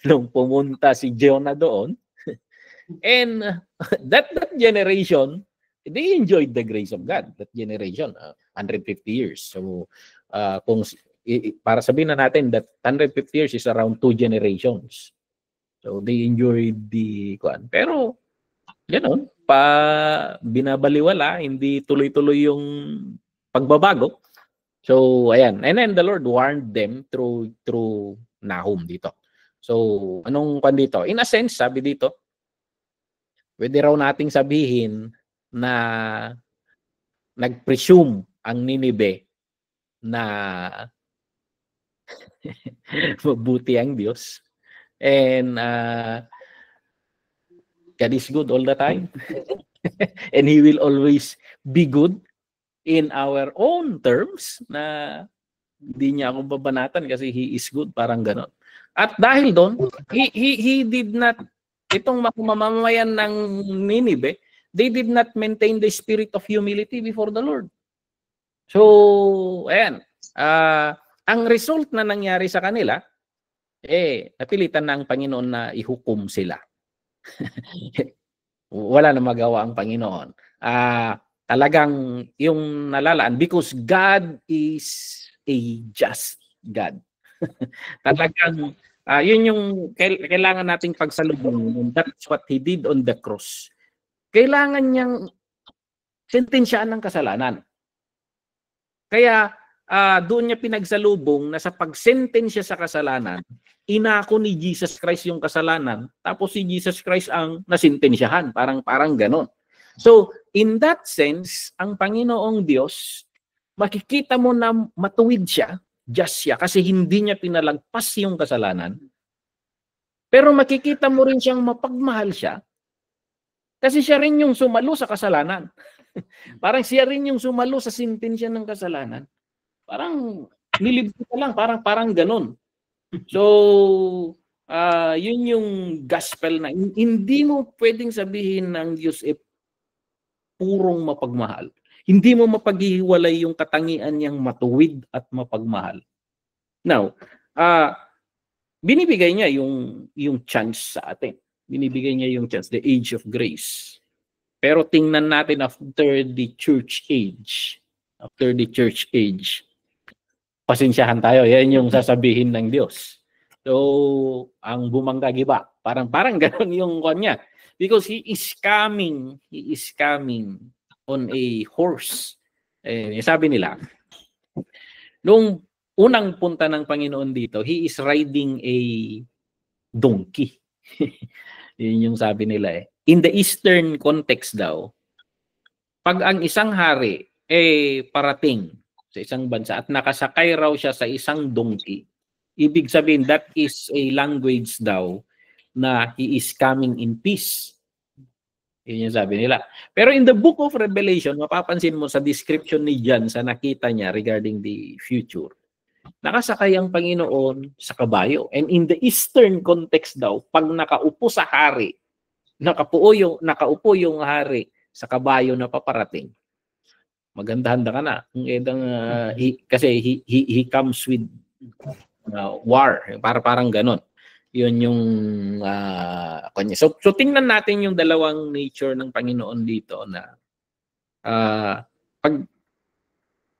nung pumunta si Jonah doon. And that generation, they enjoyed the grace of God. That generation, 150 years. So, para sabihin na natin that 150 years is around 2 generations. So, they enjoyed the pero, gano'n, binabaliwala, hindi tuloy-tuloy yung pagbabago. So, ayan. And then the Lord warned them through Nahum dito. So, anong dito? In a sense, sabi dito, pwede raw nating sabihin na nag-presume ang Ninive na mabuti ang Diyos. And God is good all the time. And He will always be good in our own terms na hindi niya ako babanatan kasi He is good, parang ganon. At dahil doon, he did not, itong mamamayan ng Ninive, they did not maintain the spirit of humility before the Lord. So, ayan. Ang result na nangyari sa kanila, napilitan na ang Panginoon na ihukom sila. Wala na magawa ang Panginoon. Talagang yung nalalaan, because God is a just God. Talagang, yun yung kailangan nating pagsalubong. That's what He did on the cross. Kailangan niyang sentensyaan ng kasalanan. Kaya, doon niya pinagsalubong na sa pagsentensya sa kasalanan, inako ni Jesus Christ yung kasalanan, tapos si Jesus Christ ang nasintensyahan. Parang ganon. So, in that sense, ang Panginoong Diyos, makikita mo na matuwid siya, just siya, kasi hindi niya pinalagpas yung kasalanan. Pero makikita mo rin siyang mapagmahal siya, kasi siya rin yung sumalo sa kasalanan. Parang siya rin yung sumalo sa sintensya ng kasalanan. Parang nilibot ka lang, parang ganon. So, yun yung gospel na hindi mo pwedeng sabihin ng Diyos purong mapagmahal. Hindi mo mapaghihiwalay yung katangian niyang matuwid at mapagmahal. Now, binibigay niya yung chance sa atin. Binibigay niya yung chance, the age of grace. Pero tingnan natin after the church age. After the church age, pasensyahan tayo. Yan yung sasabihin ng Diyos. So, ang bumangga-giba. Parang gano'n yung kanya. Because He is coming on a horse. Sabi nila, nung unang punta ng Panginoon dito, He is riding a donkey. Yun yung sabi nila eh. In the Eastern context daw, pag ang isang hari parating sa isang bansa at nakasakay raw siya sa isang donkey, ibig sabihin that is a language daw na he is coming in peace. Yun yung sabi nila. Pero in the book of Revelation, mapapansin mo sa description ni John sa nakita niya regarding the future, nakasakay ang Panginoon sa kabayo. And in the Eastern context daw, pag nakaupo sa hari, nakaupo yung hari sa kabayo na paparating, maganda-handa ka na. Kasi he comes with war. Parang ganon. Yun yung kanya. So tingnan natin yung dalawang nature ng Panginoon dito na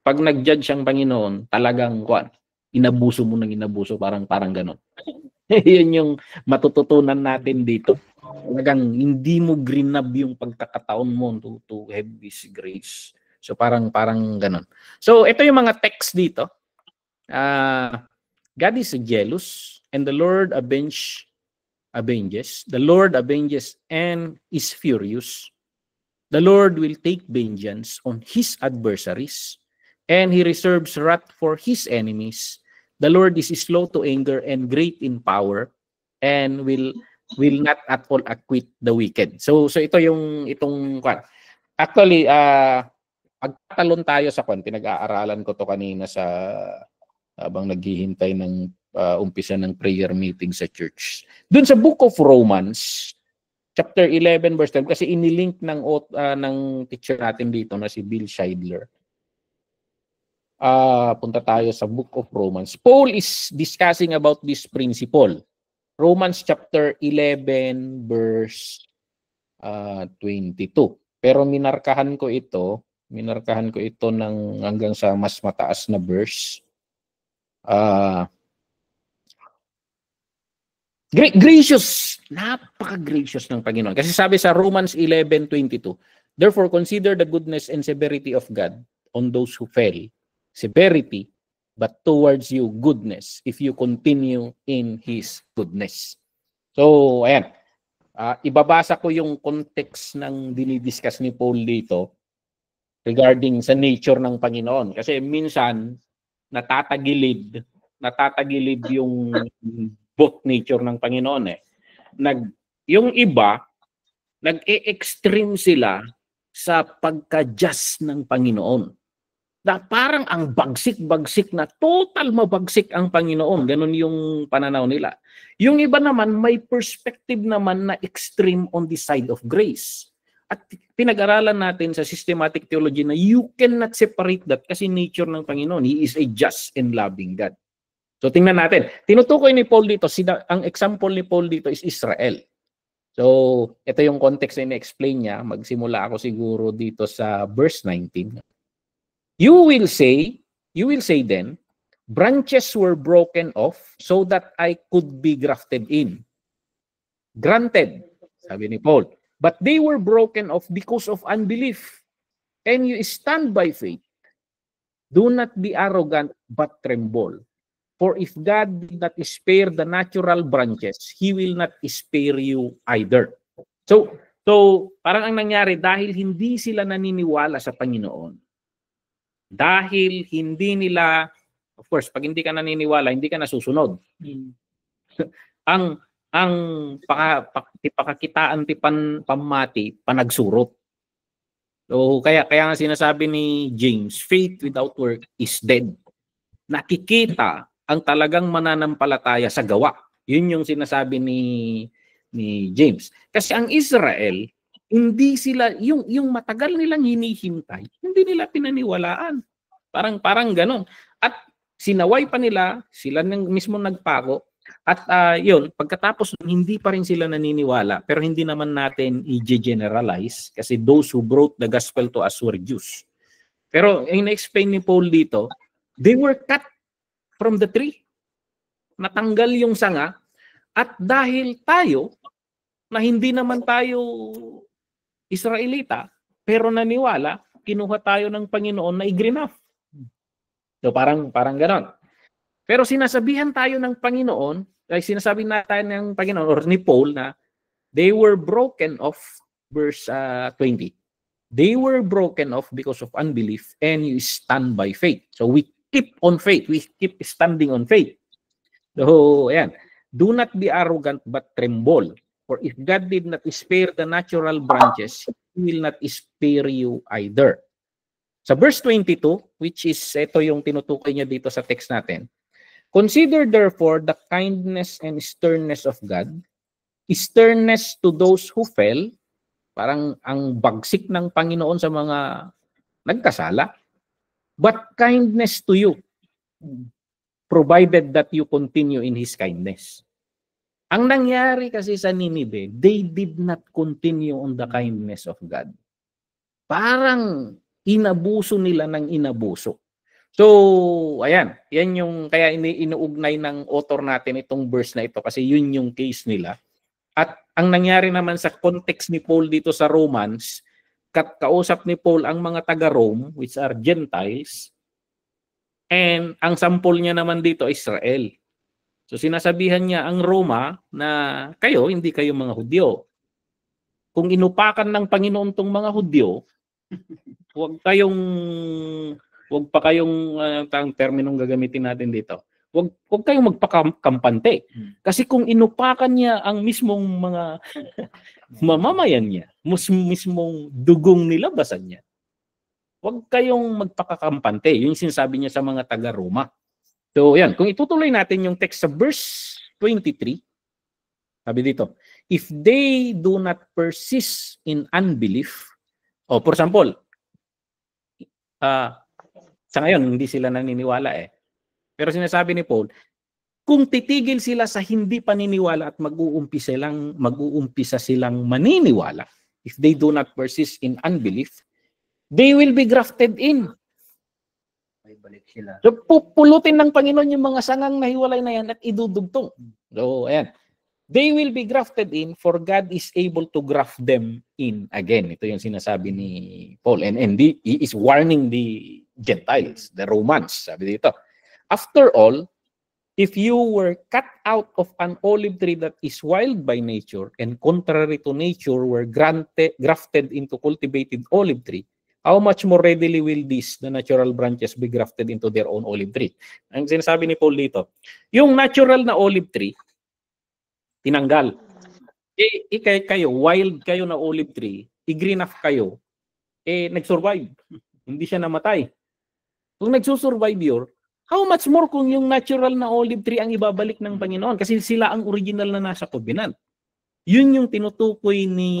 pag nag-judge ang Panginoon, talagang inabuso mo ng inabuso, parang ganon. Yun yung matututunan natin dito. Talagang hindi mo grinab yung pagkakataon mo to have this grace. So parang ganon. So ito yung mga text dito. God is jealous and the Lord avenges. The Lord avenges and is furious. The Lord will take vengeance on his adversaries, and he reserves wrath for his enemies. The Lord is slow to anger and great in power, and will not at all acquit the wicked. So ito itong actually pagtatalon tayo sa pinag-aaralan ko to kanina sa habang naghihintay ng umpisa ng prayer meeting sa church. Doon sa book of Romans, chapter 11 verse 10, kasi inilink ng teacher natin dito na si Bill Scheidler. Punta tayo sa book of Romans. Paul is discussing about this principle. Romans chapter 11 verse 22. Pero minarkahan ko ito ng hanggang sa mas mataas na verse. Gracious, napaka-gracious ng Panginoon. Kasi sabi sa Romans 11:22, therefore consider the goodness and severity of God on those who fell. Severity, but towards you goodness, if you continue in His goodness. So, ayan. Ibabasa ko yung context ng dinidiscuss ni Paul dito regarding sa nature ng Panginoon. Kasi minsan, natatagilid yung both nature ng Panginoon eh. Yung iba, nag-e-extreme sila sa pagka-just ng Panginoon. Na parang ang bagsik-bagsik na total mabagsik ang Panginoon. Ganun yung pananaw nila. Yung iba naman, may perspective naman na extreme on the side of grace. At pinag-aralan natin sa systematic theology na you cannot separate that kasi nature ng Panginoon. He is a just and loving God. So tingnan natin. Tinutukoy ni Paul dito, ang example ni Paul dito is Israel. So ito yung context na ina-explain niya. Magsimula ako siguro dito sa verse 19. You will say then, branches were broken off so that I could be grafted in. Granted, sabi ni Paul, but they were broken off because of unbelief. And you stand by faith. Do not be arrogant, but tremble. For if God did not spare the natural branches, He will not spare you either. So parang ang nangyari, dahil hindi sila naniniwala sa Panginoon, dahil hindi nila, of course, pag hindi ka naniniwala, hindi ka nasusunod. ang pakakitaan ti pamati panagsurot. So kaya nga sinasabi ni James, faith without work is dead. Nakikita ang talagang mananampalataya sa gawa. Yun yung sinasabi ni James. Kasi ang Israel, hindi sila yung matagal nilang hinihintay, hindi nila pinaniwalaan. Parang ganon. At sinaway pa nila, sila mismo nagpako. At yun, pagkatapos hindi pa rin sila naniniwala, pero hindi naman natin i-generalize kasi those who brought the gospel to us were Jews. Pero yung na-explain ni Paul dito, they were cut from the tree. Natanggal yung sanga. At dahil tayo, na hindi naman tayo Israelita, pero naniwala, kinuha tayo ng Panginoon na i-enough. So parang ganon. Pero sinasabihan tayo ng Panginoon, ay sinasabi natin ng Panginoon or ni Paul na they were broken off, verse 20. They were broken off because of unbelief and you stand by faith. So we keep on faith. We keep standing on faith. So, ayan. Do not be arrogant but tremble. For if God did not spare the natural branches, He will not spare you either. Sa verse 22, which is ito yung tinutukoy niya dito sa text natin. Consider therefore the kindness and sternness of God, sternness to those who fell, parang ang bagsik ng Panginoon sa mga nagkasala, but kindness to you, provided that you continue in His kindness. Ang nangyari kasi sa Ninive, they did not continue on the kindness of God. Parang inabuso nila ng inabuso. So, ayan, yan yung kaya inuugnay ng author natin itong verse na ito kasi yun yung case nila. At ang nangyari naman sa context ni Paul dito sa Romans, kausap ni Paul ang mga taga-Rome, which are Gentiles, and ang sample niya naman dito, Israel. So sinasabihan niya ang Roma na kayo, hindi kayo mga Hudyo. Kung inupakan ng Panginoon tong mga Hudyo, huwag pa kayong ang terminong gagamitin natin dito. Huwag kayong magpakampante. Kasi kung inupakan niya ang mismong mga mamamayan niya, mismong dugong nilabasan niya, huwag kayong magpakakampante. Yung sinasabi niya sa mga taga-Roma. So, yan. Kung itutuloy natin yung text sa verse 23, sabi dito, if they do not persist in unbelief, for example, sa ngayon, hindi sila naniniwala Pero sinasabi ni Paul, kung titigil sila sa hindi paniniwala at mag-uumpisa silang maniniwala, if they do not persist in unbelief, they will be grafted in. Balik sila. So, pupulutin ng Panginoon yung mga sangang nahiwalay na yan at idudugtong. So, ayan. They will be grafted in for God is able to graft them in again. Ito yung sinasabi ni Paul. And he is warning the Gentiles, the Romans. Sabi dito, after all, if you were cut out of an olive tree that is wild by nature and contrary to nature were grafted into cultivated olive tree, how much more readily will the natural branches be grafted into their own olive tree? Ang sinasabi ni Paul dito, yung natural na olive tree, tinanggal. Kayo, wild kayo na olive tree, i-green off kayo, nag-survive. Hindi siya namatay. Kung nagsusurvive yun, how much more kung yung natural na olive tree ang ibabalik ng Panginoon? Kasi sila ang original na nasa covenant. Yun yung tinutukoy ni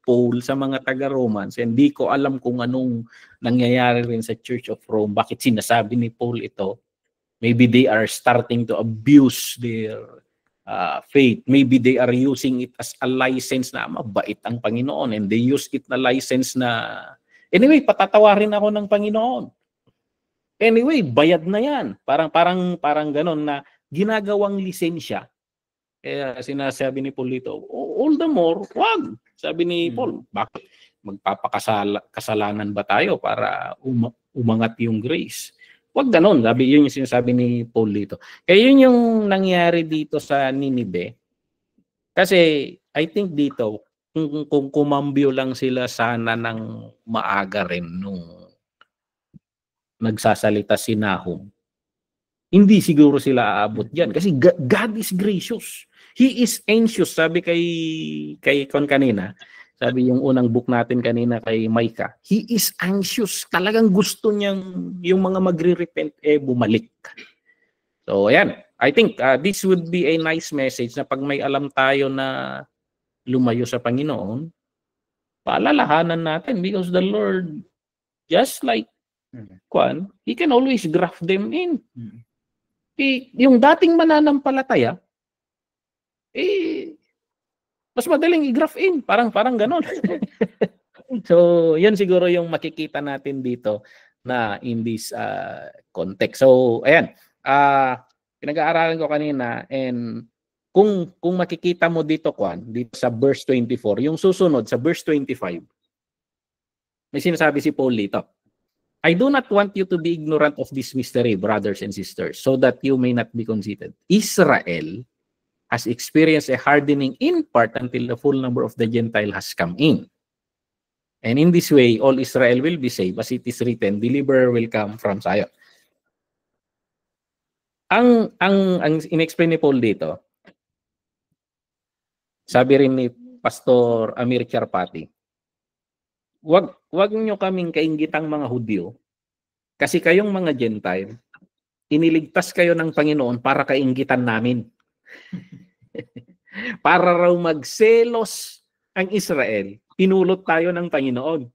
Paul sa mga taga-Romans. Hindi ko alam kung anong nangyayari rin sa Church of Rome. Bakit sinasabi ni Paul ito? Maybe they are starting to abuse their faith. Maybe they are using it as a license na mabait ang Panginoon. And they use it na license na, anyway, patatawarin ako ng Panginoon. Anyway, bayad na yan. Parang ganon na ginagawang lisensya. Kaya sinasabi ni Paul dito, all the more, wag. Sabi ni Paul, bakit? Magpapakasalanan ba tayo para umangat yung grace? Wag ganon. Sabi, yun yung sinasabi ni Paul dito. Kaya yun yung nangyari dito sa Ninive. Kasi I think dito, kung kumambyo lang sila sana ng maaga rin nung nagsasalita si Nahum, hindi siguro sila aabot diyan kasi God is gracious. He is anxious. Sabi kay Kon kanina, sabi yung unang book natin kanina kay Micah, he is anxious. Talagang gusto niyang yung mga magre-repent bumalik. So ayan, I think this would be a nice message na pag may alam tayo na lumayo sa Panginoon, paalalahanan natin because the Lord, just like He can always graft them in. Yung dating mananampalataya, mas madaling i-graft in. Parang ganon. So, yan siguro yung makikita natin dito na in this context. So, ayan. Pinag-aaralan ko kanina and kung makikita mo dito, dito sa verse 24, yung susunod sa verse 25, may sinasabi si Paul dito. I do not want you to be ignorant of this mystery, brothers and sisters, so that you may not be conceited. Israel has experienced a hardening in part until the full number of the Gentile has come in. And in this way, all Israel will be saved, as it is written, deliverer will come from Zion. Ang in-explain ni Paul dito, sabi rin ni Pastor Amir Charpati, wag niyo kaming kainggitang mga Hudyo, kasi kayong mga Gentile, iniligtas kayo ng Panginoon para kainggitan namin. Para raw magselos ang Israel, pinulot tayo ng Panginoon.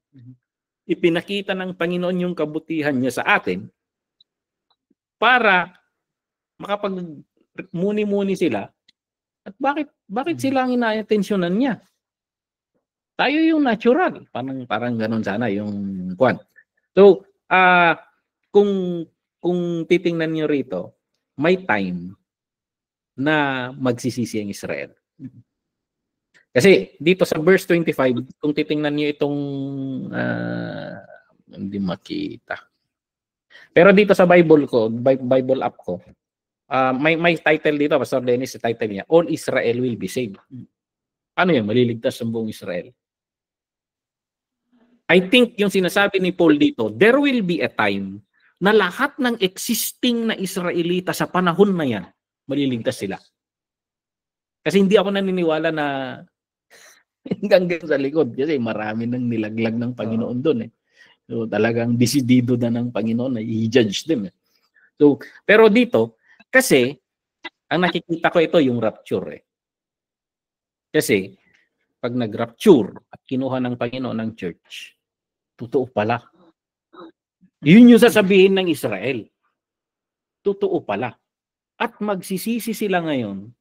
Ipinakita ng Panginoon yung kabutihan niya sa atin para makapag-muni-muni sila. At bakit sila ang inaatensyonan niya? Tayo yung natural. Parang ganun sana yung kwan. So, kung titingnan niyo rito, may time na magsisisi ang Israel. Kasi dito sa verse 25, kung titingnan niyo itong hindi makita. Pero dito sa Bible ko, Bible app ko, may title dito, Pastor Dennis, sa title niya, All Israel Will Be Saved. Ano yun? Maliligtas ang buong Israel. I think yung sinasabi ni Paul dito, there will be a time na lahat ng existing na Israelita sa panahon na yan, maliligtas sila. Kasi hindi ako naniniwala na hanggang sa likod kasi marami nang nilaglag ng Panginoon doon eh. So talagang desidido na ng Panginoon na i-judge them eh. So, pero dito, kasi ang nakikita ko ito yung rapture eh. Kasi pag nag-rapture at kinuha ng Panginoon ng church, totoo pala. Yun yung sasabihin ng Israel. Totoo pala. At magsisisi sila ngayon,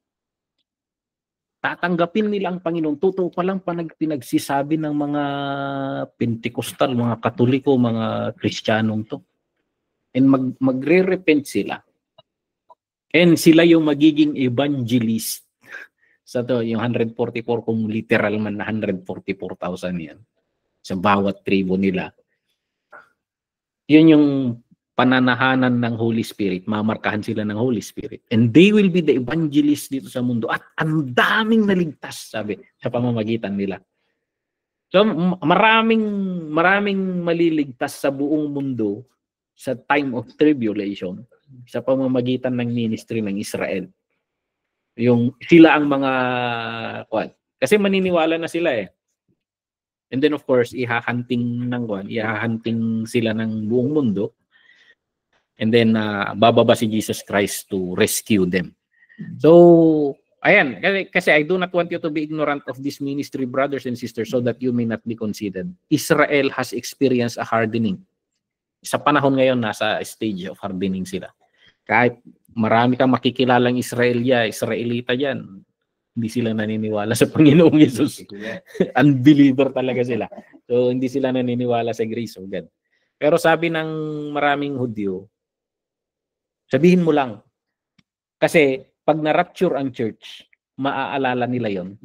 tatanggapin nila ang Panginoon. Totoo palang pinagsisabi ng mga Pentecostal, mga Katoliko, mga Kristiyanong to. And magre-repent sila. And sila yung magiging evangelist. Sa to, yung 144, kung literal man na 144,000 yan. Sa bawat tribo nila. Yun yung pananahanan ng Holy Spirit. Mamarkahan sila ng Holy Spirit. And they will be the evangelists dito sa mundo. At ang daming naligtas, sabi, sa pamamagitan nila. So, maraming maliligtas sa buong mundo sa time of tribulation sa pamamagitan ng ministry ng Israel. Yung sila ang mga kasi maniniwala na sila eh. And then of course, ihahunting sila ng buong mundo. And then bababa si Jesus Christ to rescue them. So, ayan, kasi I do not want you to be ignorant of this ministry, brothers and sisters, so that you may not be conceited. Israel has experienced a hardening. Sa panahon ngayon, nasa stage of hardening sila. Kahit marami kang makikilalang Israelita dyan, hindi sila naniniwala sa Panginoong Yesus. Unbeliever talaga sila. So, hindi sila naniniwala sa grace of God. Pero sabi ng maraming Hudyo, sabihin mo lang. Kasi pag na-rapture ang church, maaalala nila yon,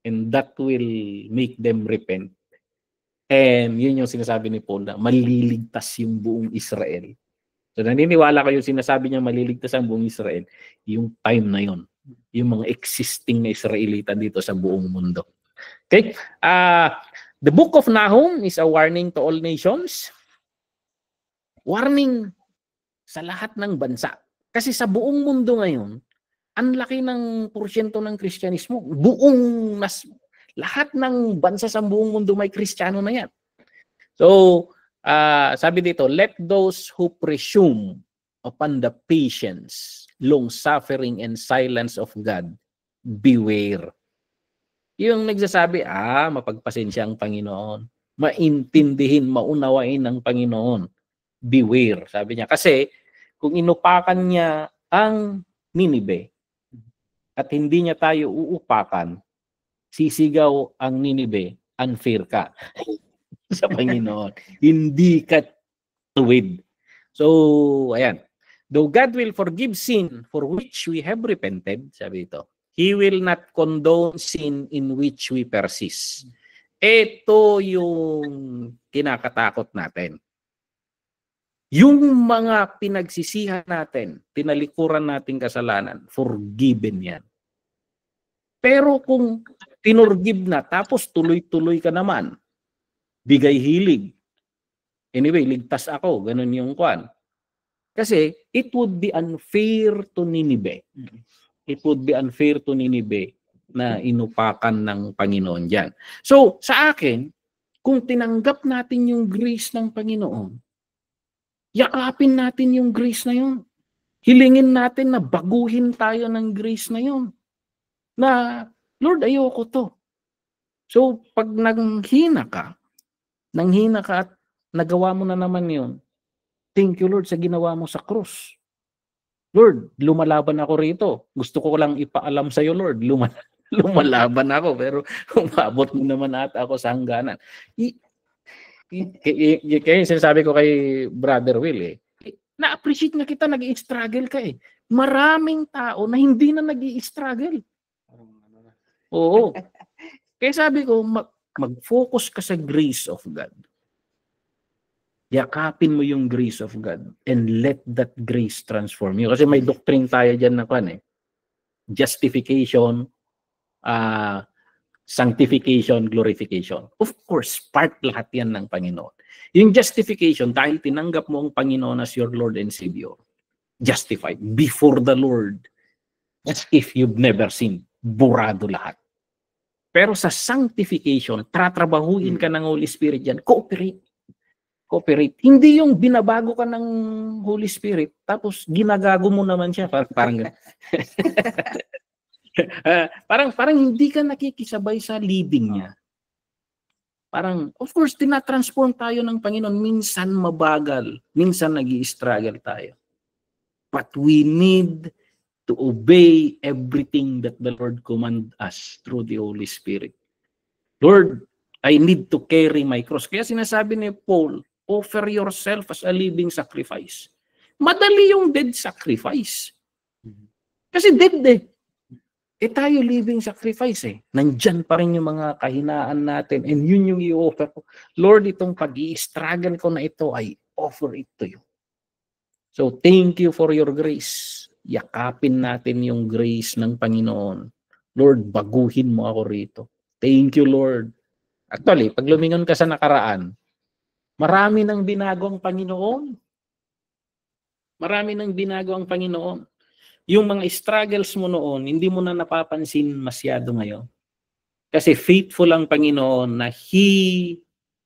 and that will make them repent. And yun yung sinasabi ni Paul na maliligtas yung buong Israel. So naniniwala ko yung sinasabi niya maliligtas ang buong Israel, yung time na yon, yung mga existing na Israelita dito sa buong mundo. Okay? The book of Nahum is a warning to all nations. Warning sa lahat ng bansa. Kasi sa buong mundo ngayon, ang laki ng porsyento ng Kristyanismo. Lahat ng bansa sa buong mundo may Kristiyano na yan. So, sabi dito, let those who presume upon the patience, long-suffering, and silence of God, beware. Yung nagsasabi, mapagpasensya ang Panginoon. Maintindihin, maunawain ng Panginoon. Beware, sabi niya. Kasi, kung inupakan niya ang Ninibe, at hindi niya tayo uupakan, sisigaw ang Ninibe, unfair ka sa Panginoon. Hindi ka tuwid. So, ayan. Though God will forgive sin for which we have repented, sabi ito, He will not condone sin in which we persist. Ito yung kinakatakot natin. Yung mga pinagsisihan natin, tinalikuran nating kasalanan, forgiven yan. Pero kung tinurgive na, tapos tuloy-tuloy ka naman, bigay hilig. Anyway, ligtas ako, ganun yung kwan. Kasi it would be unfair to Ninive. It would be unfair to Ninive na inupakan ng Panginoon dyan. So, sa akin, kung tinanggap natin yung grace ng Panginoon, yakapin natin yung grace na yun. Hilingin natin na baguhin tayo ng grace na yun. Na, Lord, ayoko to. So, pag nanghina ka at nagawa mo na naman yun, thank you, Lord, sa ginawa mo sa krus. Lord, lumalaban ako rito. Gusto ko lang ipaalam sa iyo, Lord. Lumalaban ako, pero umabot mo naman ata ako sa hangganan. Kaya sinasabi ko kay Brother Will, na-appreciate na kita, nag-i-struggle ka eh. Maraming tao na hindi na nag-i-struggle. Oo. Kaya sabi ko, mag-focus ka sa grace of God. Yakapin mo yung grace of God and let that grace transform you. Kasi may doctrine tayo dyan na justification, sanctification, glorification. Of course, part lahat yan ng Panginoon. Yung justification, dahil tinanggap mo ang Panginoon as your Lord and Savior, justified before the Lord, as if you've never sinned, burado lahat. Pero sa sanctification, tratrabahuin ka ng Holy Spirit yan, cooperate. Hindi yung binabago ka ng Holy Spirit, tapos ginagago mo naman siya. Parang hindi ka nakikisabay sa leading niya. Parang, of course, tinatransform tayo ng Panginoon. Minsan mabagal, minsan nag-i-struggle tayo. But we need to obey everything that the Lord command us through the Holy Spirit. Lord, I need to carry my cross. Kaya sinasabi ni Paul, offer yourself as a living sacrifice. Madali yung dead sacrifice. Kasi dead eh. Tayo living sacrifice eh. Nandyan pa rin yung mga kahinaan natin and yun yung i-offer ko. Lord, itong pag-i-struggle ko na ito, I offer it to you. So, thank you for your grace. Yakapin natin yung grace ng Panginoon. Lord, baguhin mo ako rito. Thank you, Lord. Actually, pag lumingon ka sa nakaraan, marami nang binago ang Panginoon. Marami nang binago ang Panginoon. Yung mga struggles mo noon, hindi mo na napapansin masyado ngayon. Kasi faithful ang Panginoon na He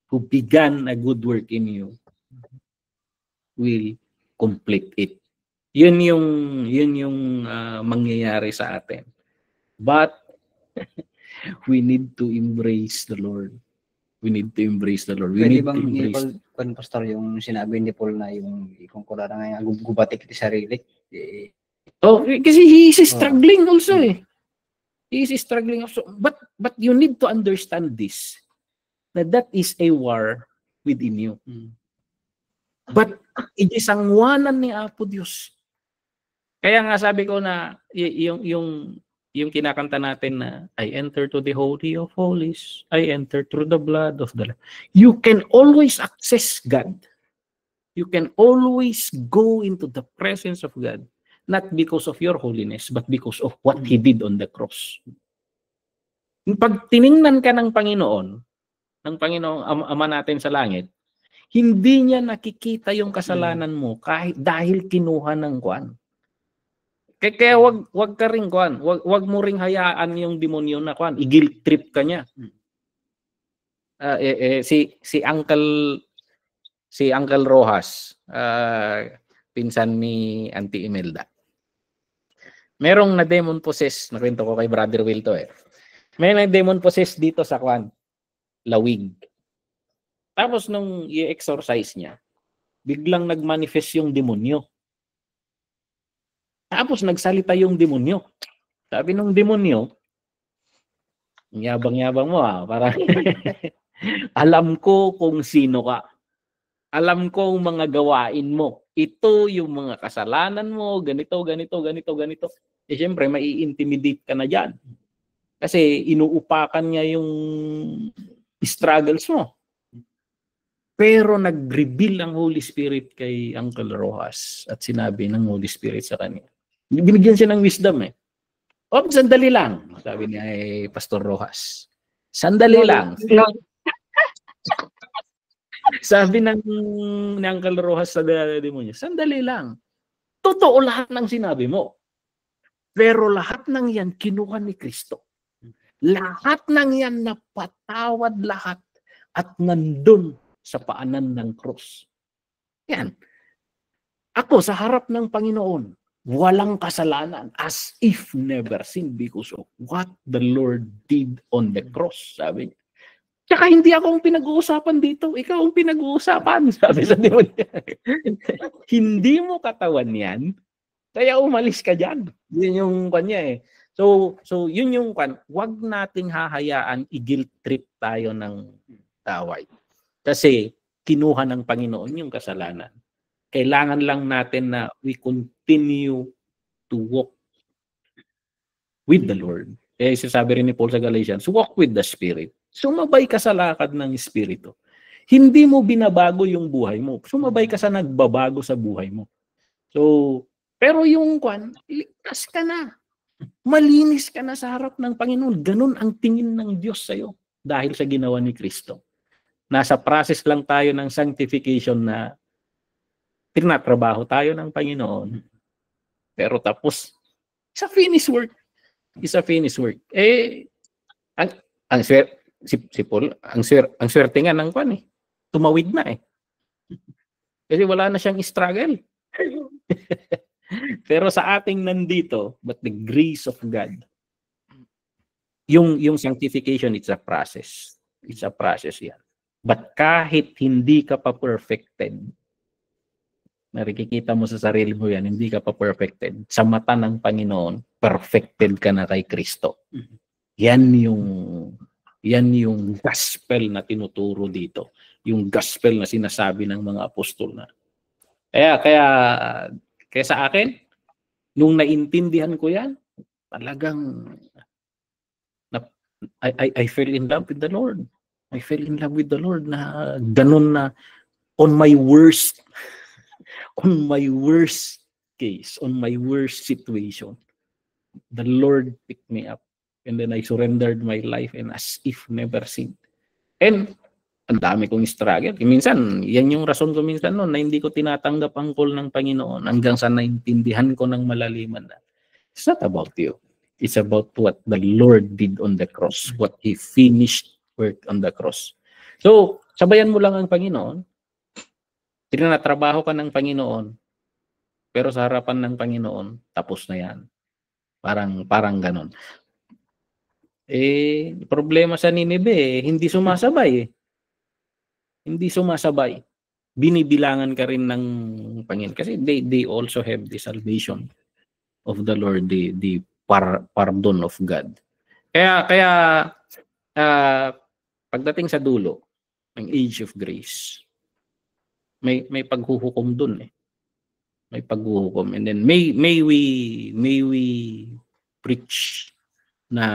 who began a good work in you will complete it. Yun yung mangyayari sa atin. But we need to embrace the Lord. We need to embrace the Lord. Pwede bang Pastor, yung sinabi ni Paul na yung kung kula na nga gubatik ti sarili? Kasi he is struggling also eh. He is struggling also. But you need to understand this. That is a war within you. But inisangwanan ni Apo Diyos. Kaya nga sabi ko na yung kinakanta natin na I enter to the Holy of Holies, I enter through the blood of the Lamb. You can always access God. You can always go into the presence of God, not because of your holiness, but because of what He did on the cross. Pag tiningnan ka ng Panginoon Ama natin sa langit, hindi niya nakikita yung kasalanan mo kahit dahil kinuha ng kwan. Kaya wag ka ring kwan, wag mo ring hayaan yung demonyo na kwan, i-guilt trip ka niya. Si Uncle Rojas, pinsan ni Auntie Imelda. Merong na demon possess, nakwento ko kay Brother Will to eh. May na demon possess dito sa kwan, Lawig. Tapos nung i-exorcise niya, biglang nagmanifest yung demonyo. Tapos nagsalita yung demonyo. Sabi nung demonyo, yabang-yabang mo parang alam ko kung sino ka. Alam ko ang mga gawain mo. Ito yung mga kasalanan mo, ganito. Siyempre, mai-intimidate ka na dyan. Kasi inuupakan niya struggles mo. Pero nag-reveal ang Holy Spirit kay Uncle Rojas at sinabi ng Holy Spirit sa kanya. Binigyan siya ng wisdom eh. Sandali lang, sabi niya Pastor Rojas. Sandali lang. Sabi ni Uncle Rojas sa demonyo, sandali lang. Totoo lahat ng sinabi mo. Pero lahat ng yan kinuha ni Kristo. Lahat ng yan napatawad lahat at nandun sa paanan ng krus. Yan. Ako sa harap ng Panginoon, walang kasalanan as if never sinned because of what the Lord did on the cross. Sabi niya. Tsaka hindi ako ang pinag-uusapan dito. Ikaw ang pinag-uusapan. Sabi sa demonyo. Hindi mo katawan yan. Kaya umalis ka dyan. Yun yung kanya eh. So yun yung wag nating hahayaan i-guilt trip tayo ng taway. Kasi kinuha ng Panginoon yung kasalanan. Kailangan lang natin na we continue to walk with the Lord. Kaya sasabi rin ni Paul sa Galatians, walk with the Spirit. Sumabay ka sa lakad ng Espiritu. Hindi mo binabago yung buhay mo. Sumabay ka sa nagbabago sa buhay mo. So, pero yung ligtas ka na. Malinis ka na sa harap ng Panginoon. Ganun ang tingin ng Diyos sa'yo dahil sa ginawa ni Kristo. Nasa process lang tayo ng sanctification na tinatrabaho tayo ng Panginoon. Pero tapos, it's a finished work. It's a finished work. Si Paul, ang swerte nga ng tumawid na eh. Kasi wala na siyang struggle. Pero sa ating nandito, but the grace of God, yung sanctification, it's a process. It's a process yan. But kahit hindi ka pa perfected, nakikita mo sa sarili mo yan, hindi ka pa perfected. Sa mata ng Panginoon, perfected ka na kay Kristo. Yan yung gospel na tinuturo dito. Yung gospel na sinasabi ng mga apostol na. Kaya sa akin, nung naintindihan ko yan, talagang I fell in love with the Lord. I fell in love with the Lord na ganun na on my worst case, on my worst situation, the Lord picked me up and then I surrendered my life and as if never sinned. And ang dami kong struggle. Minsan, yan yung rason ko minsan noon na hindi ko tinatanggap ang call ng Panginoon hanggang sa naintindihan ko ng malaliman na it's not about you. It's about what the Lord did on the cross, what He finished work on the cross. So, sabayan mo lang ang Panginoon. Tinatrabaho ka ng Panginoon, pero sa harapan ng Panginoon, tapos na yan. Parang ganon. Problema sa Ninibe, hindi sumasabay. Hindi sumasabay. Binibilangan ka rin ng Panginoon. Kasi they also have the salvation of the Lord, the pardon of God. Kaya pagdating sa dulo, ng age of grace, may paghuhukom dun eh. May paghuhukom. And then may we preach na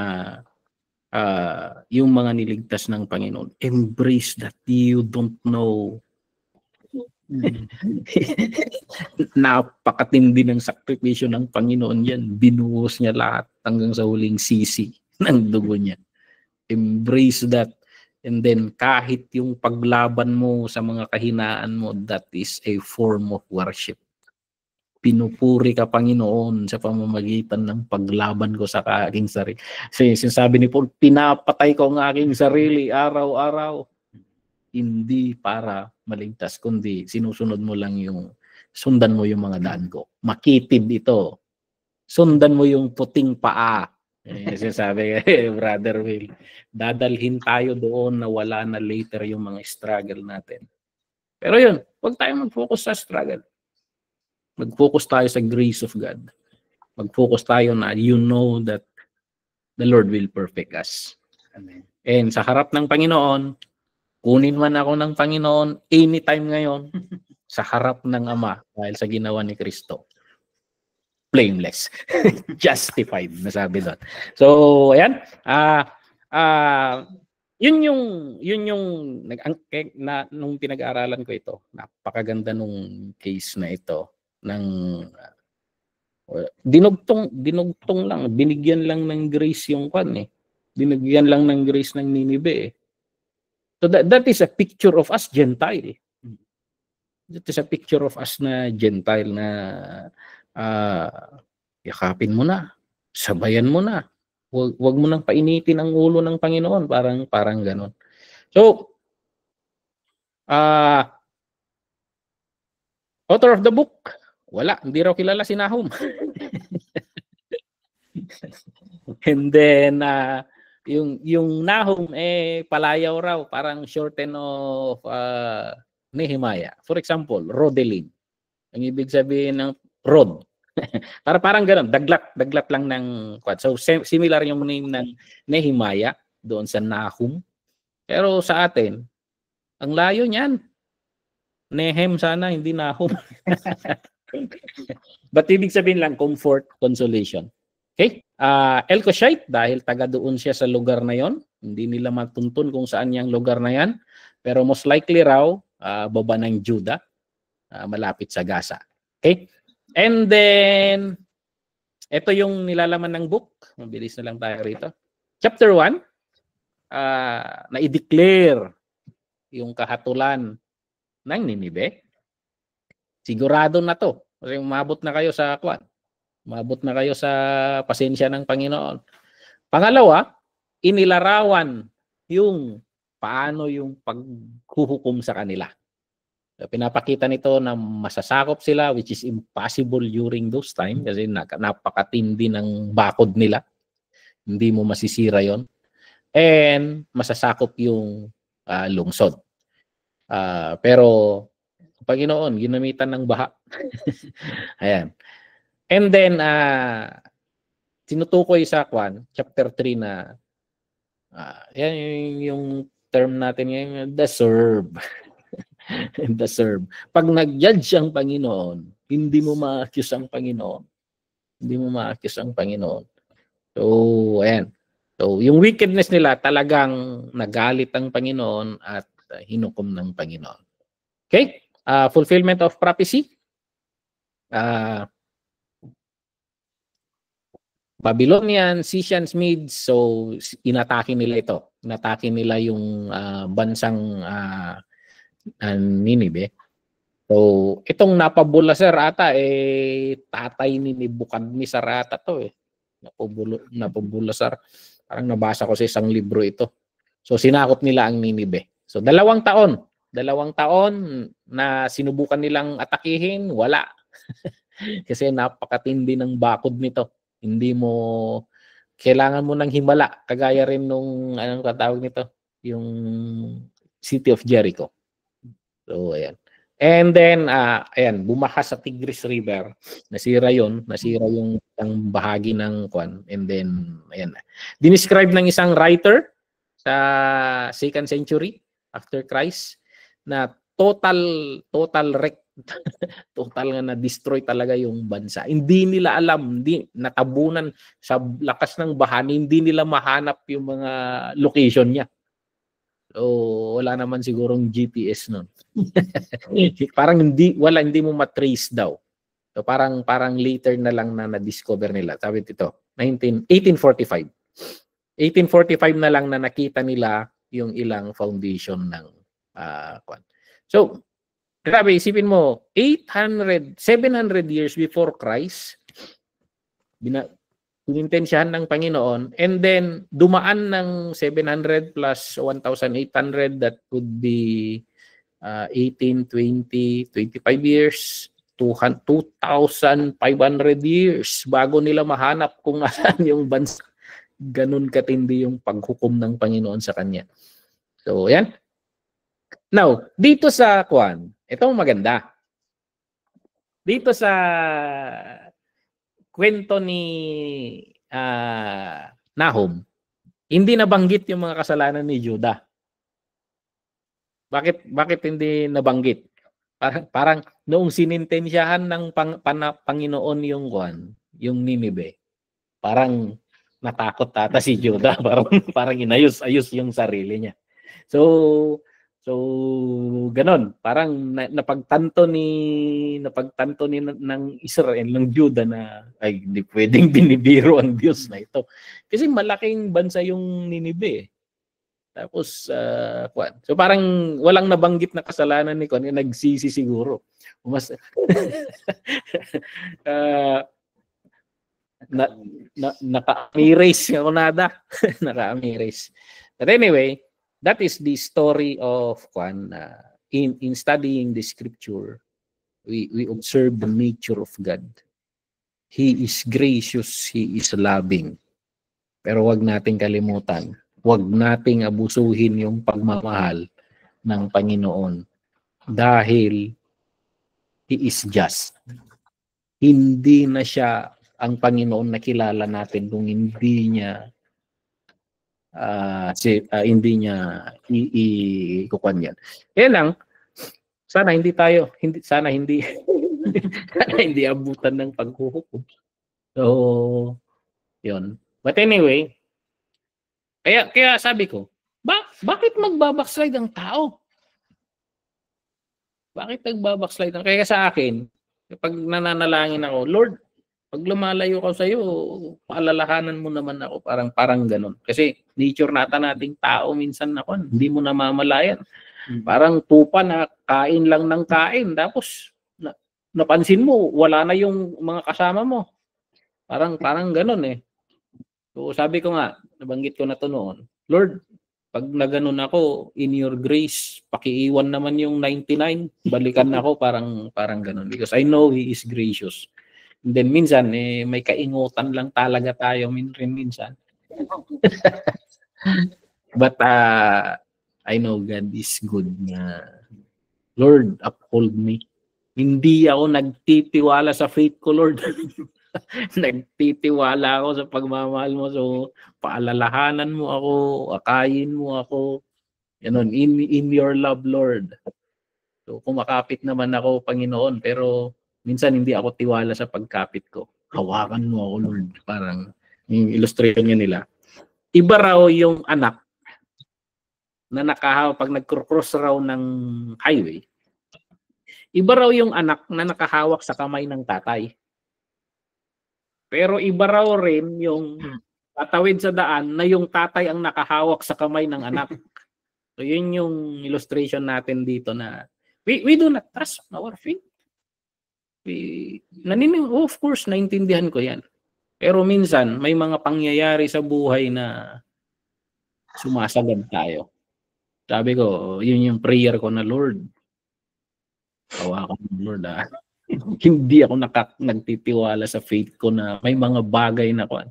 yung mga niligtas ng Panginoon, embrace that. You don't know. Napakatindi ng sakripisyo ng Panginoon yan. Binuhos niya lahat hanggang sa huling sisi ng dugo niya. Embrace that. And then kahit yung paglaban mo sa mga kahinaan mo, that is a form of worship. Pinupuri ka, Panginoon, sa pamamagitan ng paglaban ko sa aking sarili. Sinasabi ni Paul, pinapatay ko ang aking sarili araw-araw. Hindi para maligtas, kundi sinusunod mo lang sundan mo yung mga daan ko. Makitid ito. Sundan mo yung puting paa. Sinasabi Brother Will, dadalhin tayo doon na wala na later yung mga struggle natin. Pero yun, huwag tayo mag-focus sa struggle. Mag-focus tayo sa grace of God. Mag-focus tayo na you know that the Lord will perfect us. Amen. And sa harap ng Panginoon, kunin man ako ng Panginoon anytime ngayon sa harap ng Ama dahil sa ginawa ni Kristo. Blameless. Justified, nasabi doon. So, ayan. yun yung nung pinag-aaralan ko ito, napakaganda nung case na ito ng dinugtong lang, binigyan lang ng grace yung kwan eh. Binigyan lang ng grace ng Ninibe eh. So that is a picture of us Gentile. That is a picture of us na Gentile na yakapin mo na, sabayan mo na. Wag mo nang painitin ang ulo ng Panginoon, parang gano'n. So, author of the book, wala, hindi raw kilala si Nahum. And then yung Nahum palayaw raw, parang shorten of Nehemiah. For example, Rodelin. Ang ibig sabihin ng rod. Parang gano'n, daglat lang ng quad. So similar yung name ng Nehemiah doon sa Nahum. Pero sa atin, ang layo niyan. Nehem sana, hindi Nahum. But ibig sabihin lang, comfort, consolation. Okay? El-Koshite, dahil taga doon siya sa lugar na yon, hindi nila matuntun kung saan yung lugar na yan. Pero most likely raw, baba ng Judah, malapit sa Gaza. Okay? And then, ito yung nilalaman ng book. Mabilis na lang tayo rito. Chapter 1, na-i-declare yung kahatulan ng Ninibe. Sigurado na to. Kasi umabot na kayo sa kwan. Umabot na kayo sa pasensya ng Panginoon. Pangalawa, inilarawan yung paano yung paghuhukom sa kanila. Pinapakita nito na masasakop sila, which is impossible during those time kasi napakatindi ng bakod nila. Hindi mo masisira yon. And masasakop yung lungsod. Pero Panginoon, ginamitan ng baha. Ayan. And then, tinutukoy sa Kwan, chapter 3 na, yan yung term natin ngayon, deserve. Deserve. Pag nag-judge ang Panginoon, hindi mo ma-accuse ang Panginoon. Hindi mo ma-accuse ang Panginoon. So, ayan. So, yung wickedness nila talagang nagalit ang Panginoon at hinukom ng Panginoon. Okay? Fulfillment of prophecy. Babylonian, Scythians, Medes, so inatake nila ito. Inatake nila yung bansang Ninibe. So, itong Napabulasar ata, tatay ni Nebukadnezar ata to Napabulasar. Parang nabasa ko sa isang libro ito. So, sinakop nila ang Ninibe. So, 2 taon. 2 taon na sinubukan nilang atakihin, wala. Kasi napakatindi ng bakod nito. Hindi mo, kailangan mo ng himala. Kagaya rin nung, anong katawag nito? Yung City of Jericho. So, ayan. And then, ayan, bumaha sa Tigris River. Nasira yung bahagi ng Kwan. And then, ayan. Dinescribe ng isang writer sa 2nd century after Christ na total wreck. Total nga na-destroy talaga yung bansa. Hindi nila alam, hindi natabunan sa lakas ng baha, hindi nila mahanap yung mga location niya. So, wala naman sigurong GPS nun. Parang hindi mo matrace daw. So, parang later na lang na na-discover nila. Sabi dito, 1845. 1845 na lang na nakita nila yung ilang foundation ng kwan. So, grabe, isipin mo, 700 years before Christ, inintensyahan ng Panginoon, and then dumaan ng 700 plus 1,800, that could be 18, 20, 25 years, 2,500 years bago nila mahanap kung nasaan yung bansa. Ganun katindi yung paghukom ng Panginoon sa kanya. So, yan. Now, dito sa Kwan, ito maganda. Dito sa kwento ni Nahum, hindi nabanggit yung mga kasalanan ni Judah. Bakit hindi nabanggit? Parang noong sinintensyahan ng Panginoon yung Ninibe, parang natakot tata si Judah, parang inayos-ayos yung sarili niya. So ganon, parang napagtanto ni ng Israel, ng Judah na ay hindi pwedeng binibiro ang Diyos na ito. Kasi malaking bansa yung Ninive. Tapos so parang walang nabanggit na kasalanan ni Kwan, nagsisi siguro. Mas naka-erase ako nada. Naka-erase. But anyway, that is the story of Kwan. In studying the scripture, we observe the nature of God. He is gracious, He is loving. Pero wag nating kalimutan, wag nating abusuhin yung pagmamahal ng Panginoon dahil He is just. Hindi na siya ang Panginoon na kilala natin kung hindi niya hindi niya ikukuan yan. Kaya lang, sana hindi sana hindi abutan ng paghuhukom. So, yun. But anyway, kaya sabi ko, bakit magbabackslide ang tao? Bakit nagbabackslide? Kaya sa akin, kapag nananalangin ako, Lord, pag lumalayo ko sa iyo, paalalahanan mo naman ako, parang ganun. Kasi nature nating tao minsan ako, hindi mo namamalayan. Parang tupa na kain lang ng kain, tapos napansin mo, wala na yung mga kasama mo. Parang ganun eh. So sabi ko nga, nabanggit ko na to noon, Lord, pag naganon ako, in your grace, pakiiwan naman yung 99, balikan ako, parang ganun. Because I know He is gracious. And then minsan, may kaingutan lang talaga tayo minsan. But I know God is good na, Lord, uphold me. Hindi ako nagtitiwala sa faith ko, Lord. Nagtitiwala ako sa pagmamahal mo. So, paalalahanan mo ako, akayin mo ako. Ganun, in your love, Lord. So, kumakapit naman ako, Panginoon, pero minsan hindi ako tiwala sa pagkapit ko. Hawakan mo ako, Lord. Parang yung illustration nila. Iba raw yung anak na pag nag-cross raw ng highway. Iba raw yung anak na nakahawak sa kamay ng tatay. Pero iba raw rin yung tatawid sa daan na yung tatay ang nakahawak sa kamay ng anak. So yun yung illustration natin dito na we do not trust our faith. Of course, naintindihan ko yan. Pero minsan, may mga pangyayari sa buhay na sumasagad tayo. Sabi ko, yun yung prayer ko na, Lord, hawakan mo, Lord. Hindi ako nagtitiwala sa faith ko na may mga bagay na kuan.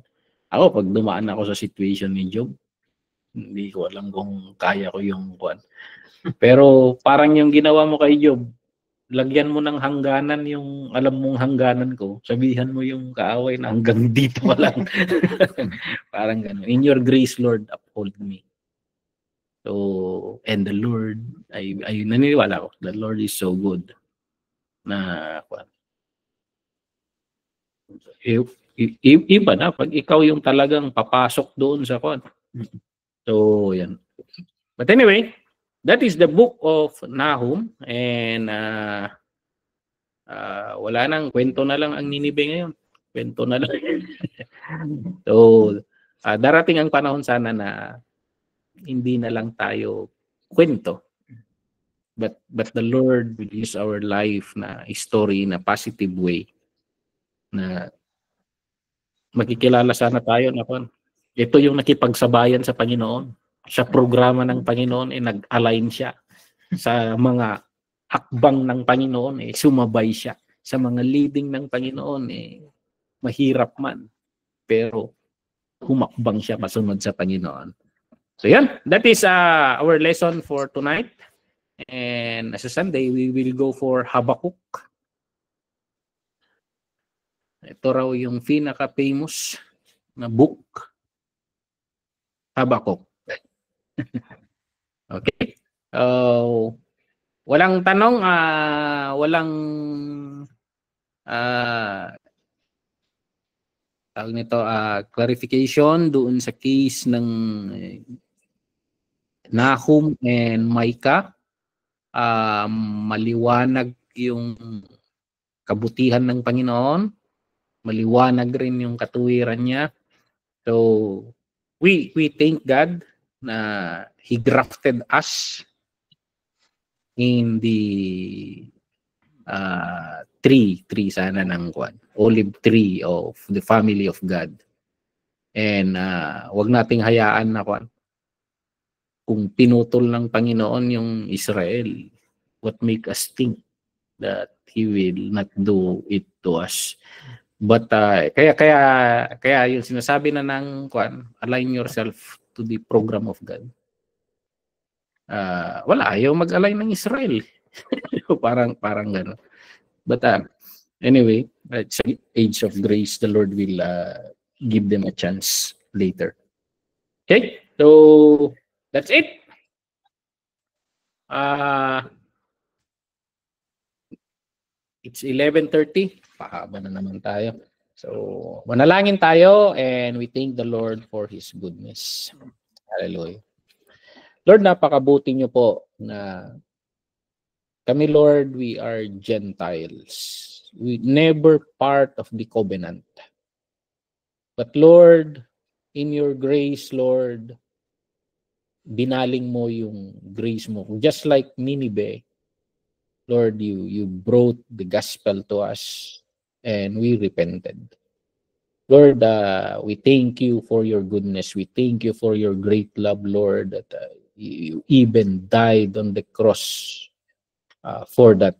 Ako, pag dumaan ako sa situation ni Job, hindi ko alam kung kaya ko yung kuan. Pero parang yung ginawa mo kay Job, lagyan mo ng hangganan yung alam mong hangganan ko. Sabihan mo yung kaaway na hanggang dito pa lang. Parang gano'n. In your grace, Lord, uphold me. So, and the Lord, ay naniniwala ko, the Lord is so good. Na, iba na, pag ikaw yung talagang papasok doon sa kwan. So, yan. But anyway, that is the book of Nahum, and wala nang, kwento na lang ang Ninive ngayon. Kwento na lang. So, darating ang panahon sana na hindi na lang tayo kwento. But the Lord will use our life na story in a positive way na magkikilala sana tayo na ito yung nakipagsabayan sa Panginoon. Sa programa ng Panginoon, nag-align siya sa mga hakbang ng Panginoon, sumabay siya sa mga leading ng Panginoon, mahirap man, pero humakbang siya masunod sa Panginoon. So yan, that is our lesson for tonight. And as a Sunday, we will go for Habakkuk. Ito raw yung pinaka-famous na book, Habakkuk. Okay. Walang tanong, walang tawag nito, clarification doon sa case ng Nahum and Micah. Maliwanag yung kabutihan ng Panginoon, maliwanag rin yung katuwiran niya. So we thank God na He grafted us in the tree sana ng olive tree of the family of God. And wag nating hayaan na kung pinutol ng Panginoon yung Israel, what make us think that He will not do it to us. But kaya yung sinasabi na ng align yourself to the program of God. Wala, ayaw mag-align ng Israel. parang gano'n. But anyway, it's an age of grace. The Lord will give them a chance later. Okay, so that's it. It's 11:30. Pahaba na naman tayo. So, manalangin tayo and we thank the Lord for His goodness. Hallelujah. Lord, napakabuti niyo po na kami, Lord, we are Gentiles. We never part of the covenant. But Lord, in your grace, Lord, binaling mo yung grace mo. Just like Nineveh, Lord, you brought the gospel to us and we repented. Lord, we thank you for your goodness. We thank you for your great love, Lord, that you even died on the cross for that.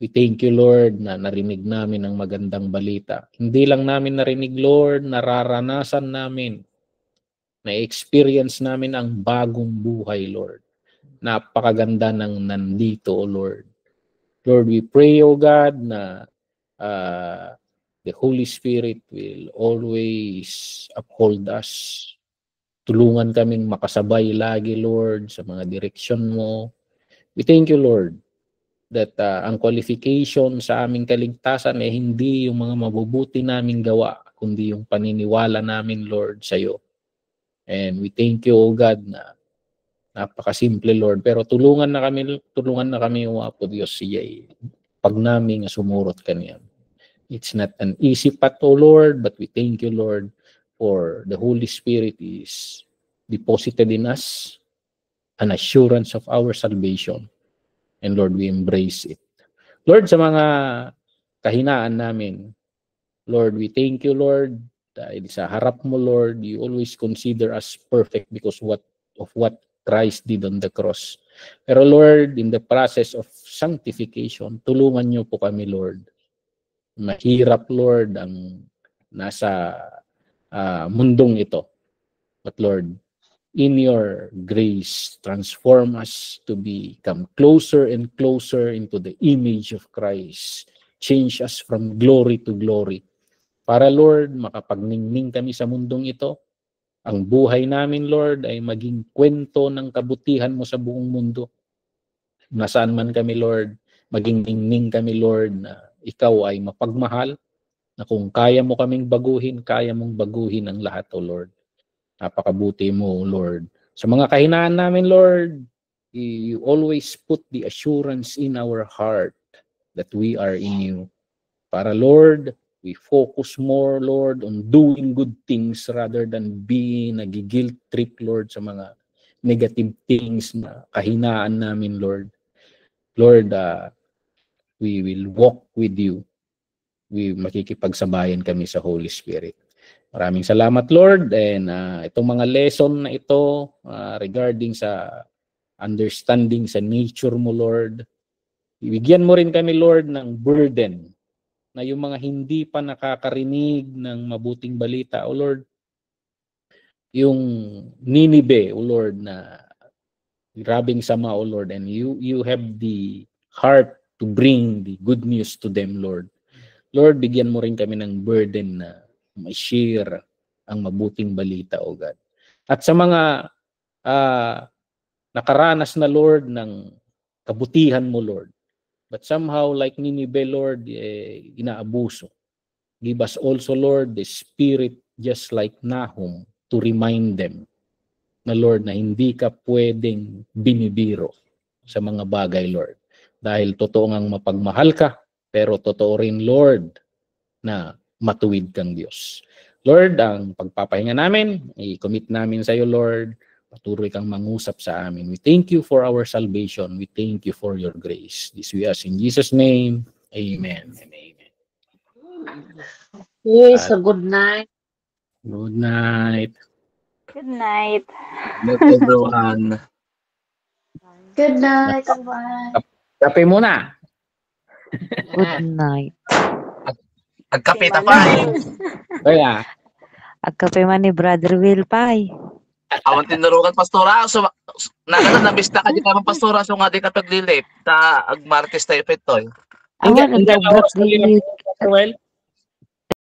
We thank you, Lord, na narinig namin ang magandang balita. Hindi lang namin narinig, Lord, nararanasan namin, na-experience namin ang bagong buhay, Lord. Napakaganda ng nandito, O Lord. Lord, we pray, O God, na the Holy Spirit will always uphold us. Tulungan kaming makasabay lagi, Lord, sa mga direksyon mo. We thank you, Lord, that ang qualification sa aming kaligtasan ay hindi yung mga mabubuti naming gawa, kundi yung paniniwala namin, Lord, sa iyo. And we thank you, O God, na napakasimple, Lord. Pero tulungan na kami, O Apo Diyos, siya pag namin sumurot kaniyan. It's not an easy path, O Lord, but we thank you, Lord, for the Holy Spirit is deposited in us, an assurance of our salvation. And Lord, we embrace it. Lord, sa mga kahinaan namin, Lord, we thank you, Lord, dahil sa harap mo, Lord, you always consider us perfect because of what Christ did on the cross. Pero Lord, in the process of sanctification, tulungan niyo po kami, Lord. Mahirap, Lord, ang nasa mundong ito. But Lord, in your grace, transform us to become closer and closer into the image of Christ. Change us from glory to glory. Para, Lord, makapagningning kami sa mundong ito. Ang buhay namin, Lord, ay maging kwento ng kabutihan mo sa buong mundo. Nasaan man kami, Lord, maging ningning kami, Lord, na ikaw ay mapagmahal, na kung kaya mo kaming baguhin, kaya mong baguhin ang lahat, O Lord. Napakabuti mo, Lord. Sa mga kahinaan namin, Lord, you always put the assurance in our heart that we are in you. Para, Lord, we focus more, Lord, on doing good things rather than being nagiguilt trip, Lord, sa mga negative things na kahinaan namin, Lord. Lord, we will walk with you. Makikipagsabayan kami sa Holy Spirit. Maraming salamat, Lord. And itong mga lesson na ito regarding sa understanding sa nature mo, Lord, ibigyan mo rin kami, Lord, ng burden na yung mga hindi pa nakakarinig ng mabuting balita, O Lord, yung Nineveh, O Lord, na grabing sama, O Lord, and you have the heart to bring the good news to them, Lord. Lord, bigyan mo rin kami ng burden na ma-share ang mabuting balita, O God. At sa mga nakaranas na, Lord, ng kabutihan mo, Lord, but somehow, like Nineveh, Lord, inaabuso. Give us also, Lord, the spirit just like Nahum to remind them na, Lord, na hindi ka pwedeng binibiro sa mga bagay, Lord. Dahil totoo ngang mapagmahal ka, pero totoo rin, Lord, na matuwid kang Diyos. Lord, ang pagpapahinga namin, i-commit namin sa iyo, Lord. Patuloy kang mangusap sa amin. We thank you for our salvation. We thank you for your grace. This we ask in Jesus' name. Amen and amen. Yes, so good night. Good night. Good night. Good night, everyone. Good night, everyone. Kape muna. Good night. Agkape tapay. Kaya, Agkape man ni Brother Will Pay. Awan tinurugan pastora. So, nabista ka di ka man pastora. So nga di ka paglilip. Ta, agmartes tayo petoy. Awan, Hindi nag-obrak oras na din. Well,